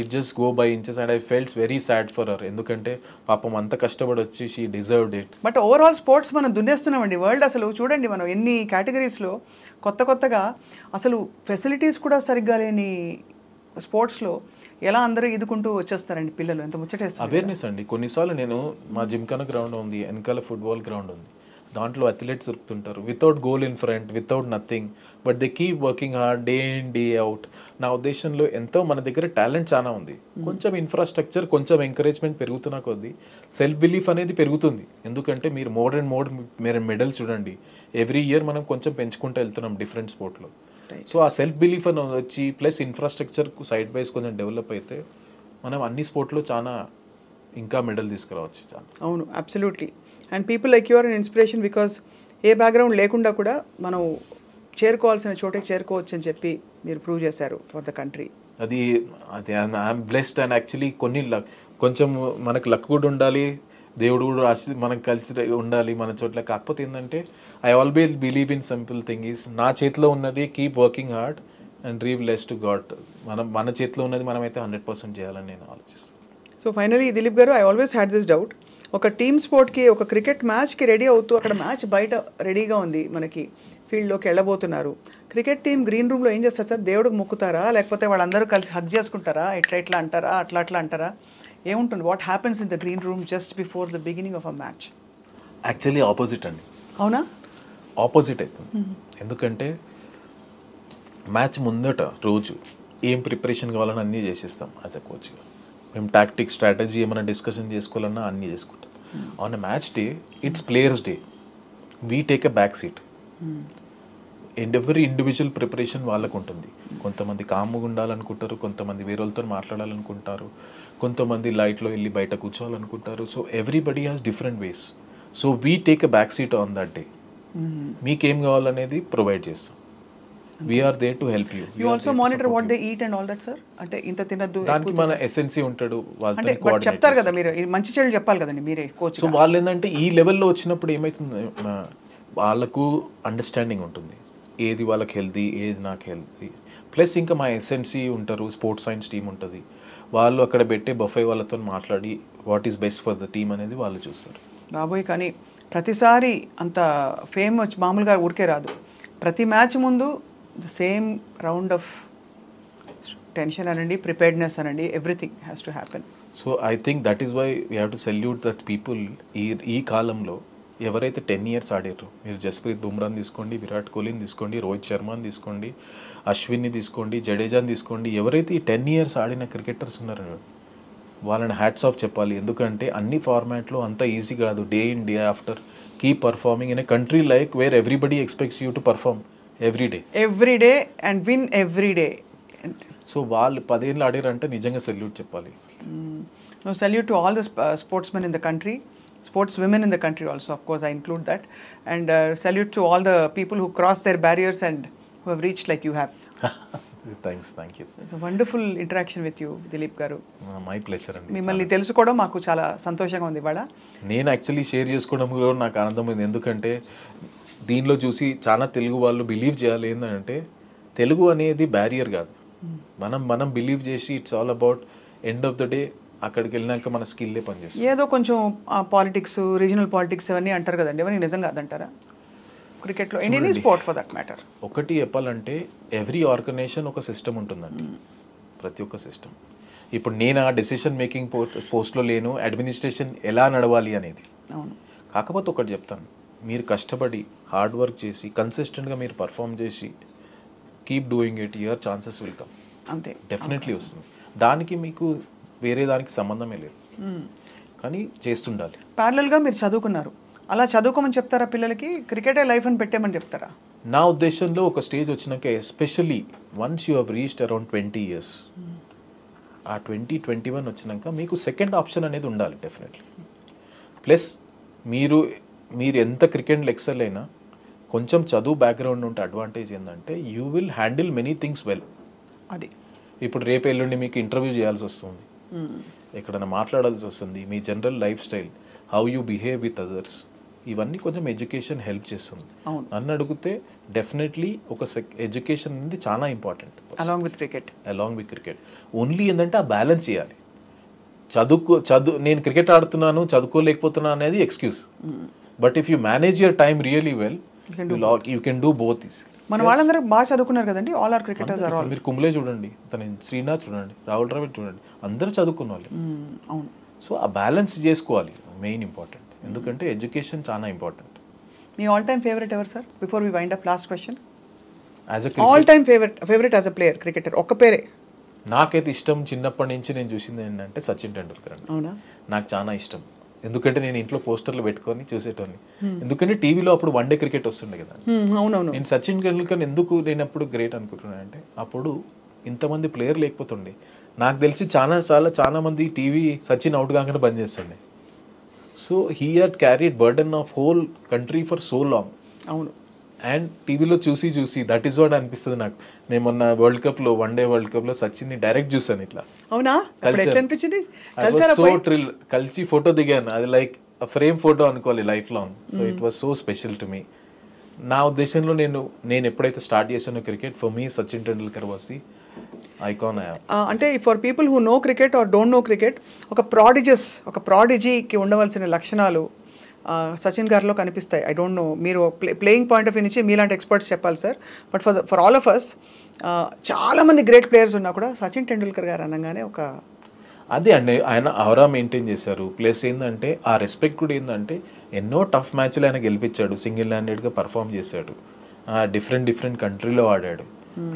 it just go by inches and I felt very sad for her. ఎందుకంటే పాపం అంత కష్టపడి వచ్చి she deserved it. But overall sports మనం దున్నేస్తున్నామండి వరల్డ్. అసలు చూడండి మనం ఎన్ని కేటగిరీస్లో కొత్తగా అసలు ఫెసిలిటీస్ కూడా సరిగ్గా లేని స్పోర్ట్స్లో ఎలా అందరూ ఇదుకుంటూ వచ్చేస్తారండి పిల్లలు, ఎంత ముచ్చటేస్తారు. అవేర్నెస్ అండి. కొన్నిసార్లు నేను మా జిమ్ఖానా గ్రౌండ్ ఉంది, వెనకాల ఫుట్బాల్ గ్రౌండ్ ఉంది, దాంట్లో అథ్లెట్స్ దొరుకుతుంటారు without goal in front, without nothing, but they keep working hard day in day out. నా ఉద్దేశంలో ఎంతో మన దగ్గర టాలెంట్ చాలా ఉంది, కొంచెం ఇన్ఫ్రాస్ట్రక్చర్, కొంచెం ఎంకరేజ్మెంట్ పెరుగుతున్న కొద్దీ సెల్ఫ్ బిలీఫ్ అనేది పెరుగుతుంది. ఎందుకంటే మీరు మీరు మెడల్స్ చూడండి, ఎవ్రీ ఇయర్ మనం కొంచెం పెంచుకుంటూ వెళ్తున్నాం డిఫరెంట్ స్పోర్ట్లో. సో ఆ సెల్ఫ్ బిలీఫ్ అని వచ్చి ప్లస్ ఇన్ఫ్రాస్ట్రక్చర్ సైడ్ వైజ్ కొంచెం డెవలప్ అయితే మనం అన్ని స్పోర్ట్లో చాలా ఇంకా మెడల్ తీసుకురావచ్చు. చాలా అవును, absolutely. And people like you are an inspiration, because ఏ బ్యాక్గ్రౌండ్ లేకుండా కూడా మనం చేరుకోవాల్సిన చోటకి చేరుకోవచ్చు అని చెప్పి మీరు ప్రూవ్ చేశారు ఫర్ ద కంట్రీ. అది ఐఎమ్ బ్లెస్డ్. అండ్ యాక్చువల్లీ కొంచెం మనకు లక్ కూడా ఉండాలి, దేవుడు కూడా మనకు కలిసి ఉండాలి మన చోట్ల. కాకపోతే ఏంటంటే I always believe in simple thing is, నా చేతిలో ఉన్నది keep working hard and leave less to God. మన చేతిలో ఉన్నది మనమైతే 100% చేయాలని నేను ఆలోచిస్తాను. సో ఫైనలీ దిలీప్ గారు, I always had this doubt, ఒక టీమ్ స్పోర్ట్కి, ఒక క్రికెట్ మ్యాచ్కి రెడీ అవుతూ అక్కడ మ్యాచ్ బయట రెడీగా ఉంది, మనకి ఫీల్డ్లోకి వెళ్ళబోతున్నారు. క్రికెట్ టీం గ్రీన్ రూమ్లో ఏం చేస్తారు సార్? దేవుడికి మొక్కుతారా, లేకపోతే వాళ్ళందరూ కలిసి హగ్ చేసుకుంటారా, ఇట్లా అంటారా, అట్లా అంటారా, ఏముంటుంది? What happens in the green room just before the beginning of a match? Actually opposite అండి. అవునా? ఆపోజిట్ అవుతుంది. ఎందుకంటే మ్యాచ్ ముందట రోజు ఏం ప్రిపరేషన్ కావాలని అన్నీ చేసేస్తాం యాజ్ అ కోచ్గా. మేము టాక్టిక్, స్ట్రాటజీ ఏమైనా డిస్కషన్ చేసుకోవాలన్నా అన్నీ చేసుకుంటాం. On a match day it's players day. We take a back seat. ఎవరి ఇండివిజువల్ ప్రిపరేషన్ వాళ్ళకు ఉంటుంది. కొంతమంది కామ్గా ఉండాలనుకుంటారు, కొంతమంది వేరే వాళ్ళతో మాట్లాడాలనుకుంటారు, కొంతమంది లైట్లో వెళ్ళి బయట కూర్చోవాలనుకుంటారు. So everybody has different ways. So we take a back seat on that day. మీకేం కావాలనేది ప్రొవైడ్ చేస్తాం. We're there to help you. You also monitor what they eat and all that sir. అంటే ఇంత తినద్దు, దానికి మన ఎస్ఎన్సీ ఉంటాడు, అంటే వాళ్ళతో చెప్తారు కదా మీరు, మంచి చెడు చెప్పాలి కదండి మీరే కోచ్. సో వాళ్ళు ఏంటంటే ఈ లెవెల్లో వచ్చినప్పుడు ఏమవుతుంది, వాళ్ళకు అండర్స్టాండింగ్ ఉంటుంది ఏది వాళ్ళకి హెల్తీ, ఏది నాకు హెల్తీ. ప్లస్ ఇంకా మా ఎస్ఎన్సీ ఉంటారు, స్పోర్ట్స్ సైన్స్ టీమ్ ఉంటుంది, వాళ్ళు అక్కడ పెట్టే బఫే వాళ్ళతో మాట్లాడి what is best for the team అనేది వాళ్ళు చూస్తారు. బాబోయ్, కానీ ప్రతిసారి అంత ఫేమ్ వచ్చి మామూలుగా ఊరికే రాదు. ప్రతి మ్యాచ్ ముందు the same round of tension అనండి, ప్రిపేర్డ్నెస్ అనండి, everything has to happen. So I think that is why we have to salute that people. ఈ కాలంలో ఎవరైతే 10 years ఆడారు, మీరు జస్ప్రీత్ బుమ్రాని తీసుకోండి, విరాట్ కోహ్లీని తీసుకోండి, రోహిత్ శర్మని తీసుకోండి, అశ్విన్ని తీసుకోండి, జడేజాని తీసుకోండి, ఎవరైతే ఈ 10 years ఆడిన క్రికెటర్స్ ఉన్నారో వాళ్ళని హ్యాట్స్ ఆఫ్ చెప్పాలి. ఎందుకంటే అన్ని ఫార్మాట్లో అంత ఈజీ కాదు. Day in day after keep performing in a country like where everybody expects you to perform every day and win every day. So వాళ్ళు 10 years ఆడారంటే నిజంగా సెల్యూట్ చెప్పాలి. No, salute to all the sportsmen in the country, sports women in the country also, of course I include that, and salute to all the people who cross their barriers and who have reached like you have. Thanks, thank you. It's a wonderful interaction with you, Dilip garu. My pleasure అండి. మిమ్మల్ని తెలుసుకోవడం మాకు చాలా సంతోషంగా ఉంది ఇవాళ. నేను actually share చేసుకోవడంలో నాకు ఆనందమైంది. ఎందుకంటే దీనిలో చూసి చాలా తెలుగు వాళ్ళు బిలీవ్ చేయాలి ఏంటంటే తెలుగు అనేది బ్యారియర్ కాదు. మనం బిలీవ్ చేసి it's all about end of the day అక్కడికి వెళ్ళినాక మన స్కిల్లే పనిచేస్తుంది. ఏదో కొంచెం పాలిటిక్స్, రీజనల్ పాలిటిక్స్ అవన్నీ అంటారు కదండి, అవన్నీ నిజంగా అదంటారా క్రికెట్లో, any sport for that matter? ఒకటి చెప్పాలంటే ఎవ్రీ ఆర్గనైజేషన్ ఒక సిస్టమ్ ఉంటుందండి, ప్రతి ఒక్క సిస్టమ్. ఇప్పుడు నేను ఆ డెసిషన్ మేకింగ్ పోస్ట్లో లేను, అడ్మినిస్ట్రేషన్ ఎలా నడవాలి అనేది. అవును. కాకపోతే ఒకటి చెప్తాను, మీరు కష్టపడి హార్డ్ వర్క్ చేసి కన్సిస్టెంట్గా మీరు పర్ఫామ్ చేసి keep doing it, your chances will come. అంతే, డెఫినెట్లీ వస్తుంది. దానికి మీకు వేరే దానికి సంబంధమే లేదు, కానీ చేస్తుండాలి. ప్యారలల్గా మీరు చదువుకున్నారు, అలా చదువుకోమని చెప్తారా పిల్లలకి? క్రికెటే లైఫ్ అని పెట్టేమని చెప్తారా? నా ఉద్దేశంలో ఒక స్టేజ్ వచ్చినాక, especially once you have reached around 20 years, ఆ 20-21 వచ్చినాక మీకు సెకండ్ ఆప్షన్ అనేది ఉండాలి డెఫినెట్లీ. ప్లస్ మీరు ఎంత క్రికెట్లో ఎక్సెల్ అయినా కొంచెం చదువు బ్యాక్గ్రౌండ్ ఉంటే అడ్వాంటేజ్ ఏంటంటే you will handle many things well. అది ఇప్పుడు రేపు ఎల్లుండి మీకు ఇంటర్వ్యూ చేయాల్సి వస్తుంది, ఎక్కడైనా మాట్లాడాల్సి వస్తుంది, మీ general lifestyle, how you behave with others, ఇవన్నీ కొంచెం ఎడ్యుకేషన్ హెల్ప్ చేస్తుంది. నన్ను అడిగితే డెఫినెట్లీ ఒక ఎడ్యుకేషన్ అనేది చాలా important along with cricket. Only ఏంటంటే ఆ బ్యాలెన్స్ చేయాలి. నేను క్రికెట్ ఆడుతున్నాను చదువుకోలేకపోతున్నాను అనేది excuse, but if you manage your time really well you can do both. మన వాళ్ళందరూ బాగా చదువుకున్నారు కదండి, all are cricketers are all. మీరు కుంబ్లే చూడండి, శ్రీనాథ్ చూడండి, రాహుల్ ద్రావిడ్ చూడండి, అందరూ చదువుకున్న వాళ్ళు. అవును. సో ఆ బ్యాలెన్స్ చేసుకోవాలి, మెయిన్ ఇంపార్టెంట్. ఎందుకంటే ఎడ్యుకేషన్ చాలా ఇంపార్టెంట్. మీ ఆల్ టైమ్ ఫేవరెట్ ఎవరు sir? Before we wind up, last question. All time favourite as a player cricketer, ఒక్క పేరే. నాకైతే ఇష్టం, చిన్నప్పటి నుంచి నేను చూసింది ఏంటంటే సచిన్ టెండూల్కర్ అండి. అవునా? నాకు చాలా ఇష్టం, ఎందుకంటే నేను ఇంట్లో పోస్టర్లు పెట్టుకొని చూసేటోని. ఎందుకంటే టీవీలో అప్పుడు వన్డే క్రికెట్ వస్తుండే కదా. అవునవును. నేను సచిన్ టెండూల్కర్ ఎందుకు నేను అప్పుడు గ్రేట్ అనుకుంటున్నాను అంటే, అప్పుడు ఇంతమంది ప్లేయర్ లేకపోతుండే. నాకు తెలిసి చాలా మంది టీవీ సచిన్ అవుట్ కాగానే బంద్ చేస్తుండే. So he had carried burden of whole country for so long. అవును. అండ్ టీవీలో చూసి దట్ ఈస్ వాట్ అనిపిస్తుంది నాకు. నేను మొన్న వరల్డ్ కప్లో, వన్డే వరల్డ్ కప్లో సచిన్ని డైరెక్ట్ చూసాను ఇట్లా. అవునా? అనిపించింది. సో థ్రిల్, కలిసి ఫోటో దిగాను. అది లైక్ ఫ్రేమ్ ఫోటో అనుకోవాలి lifelong. So it was so special to me. నా ఉద్దేశంలో నేను ఎప్పుడైతే స్టార్ట్ చేశానో cricket, for me Sachin Tendulkar was the icon. అంటే for people who know cricket or don't know cricket, ఒక ప్రాడిజీకి ఉండవలసిన లక్షణాలు సచిన్ గారిలో కనిపిస్తాయి. ఐ డోంట్ నో, మీరు ప్లేయింగ్ పాయింట్ ఆఫ్ వ్యూ నుంచి మీలాంటి ఎక్స్పర్ట్స్ చెప్పాలి sir, but for all of us చాలామంది గ్రేట్ ప్లేయర్స్ ఉన్నా కూడా సచిన్ టెండూల్కర్ గారు అనగానే ఒక అదే అండి, ఆయన ఆరా మెయింటైన్ చేశారు. ప్లస్ ఏంటంటే ఆ రెస్పెక్ట్ కూడా ఏంటంటే ఎన్నో టఫ్ మ్యాచ్లు ఆయన గెలిపించాడు, సింగిల్ హ్యాండెడ్గా పర్ఫామ్ చేశాడు, డిఫరెంట్ కంట్రీలో ఆడాడు,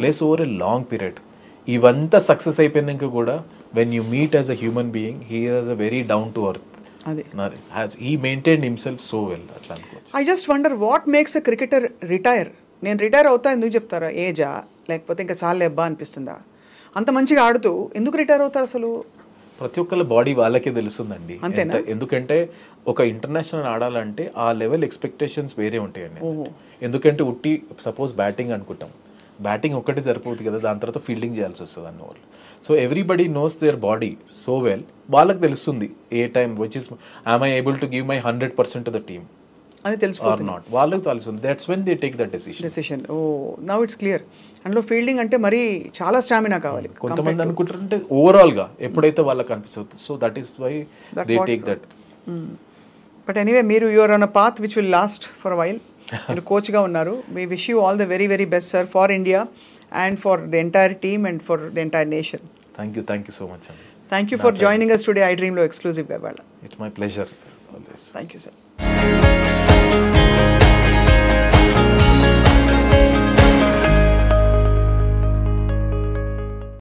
plus over a long period. ఇవంతా సక్సెస్ అయిపోయినాక కూడా when you meet as a human being, he has a very down to earth అది he maintain himself so well అట్లా అనుకోవచ్చు. I just wonder what makes a cricketer retire. నేను retire అవుతా ఎందుకు చెప్తారా? ఏజా, లేకపోతే ఇంకా చాలే అబ్బా అనిపిస్తుందా? అంత మంచిగా ఆడుతూ ఎందుకు రిటైర్ అవుతారు అసలు? ప్రతి ఒక్కళ్ళ బాడీ వాళ్ళకే తెలుస్తుందండి. ఎందుకంటే ఒక ఇంటర్నేషనల్ ఆడాలంటే ఆ లెవెల్ ఎక్స్పెక్టేషన్స్ వేరే ఉంటాయండి. ఎందుకంటే ఉట్టి సపోజ్ బ్యాటింగ్ అనుకుంటాం, బ్యాటింగ్ ఒక్కటి సరిపోతుంది కదా, దాని తర్వాత ఫీల్డింగ్ చేయాల్సి వస్తుంది అన్న వాళ్ళు. So everybody knows their body so well, వాళ్ళకి తెలుస్తుంది ఏ time which is I'm I able to give my 100% to the team అని తెలుసుకోవాలి. నాట్, వాళ్ళకి తెలుస్తుంది. That's when they take that decision. Oh now it's clear. అందులో ఫీల్డింగ్ అంటే మరి చాలా స్టామినా కావాలి. కొంతమంది అనుకుంటారంటే ఓవరాల్గా ఎప్పుడైతే వాళ్ళకి అనిపిస్తుంది. So that is why they take that. But anyway, మీరు you're on a path which will last for a while. మీరు కోచ్గా ఉన్నారు. We wish you all the very very best sir, for India and for the entire team and for the entire nation. Thank you so much. Thank you for joining us today. I Dream Lo exclusive ga. It's my pleasure always. Thank you sir.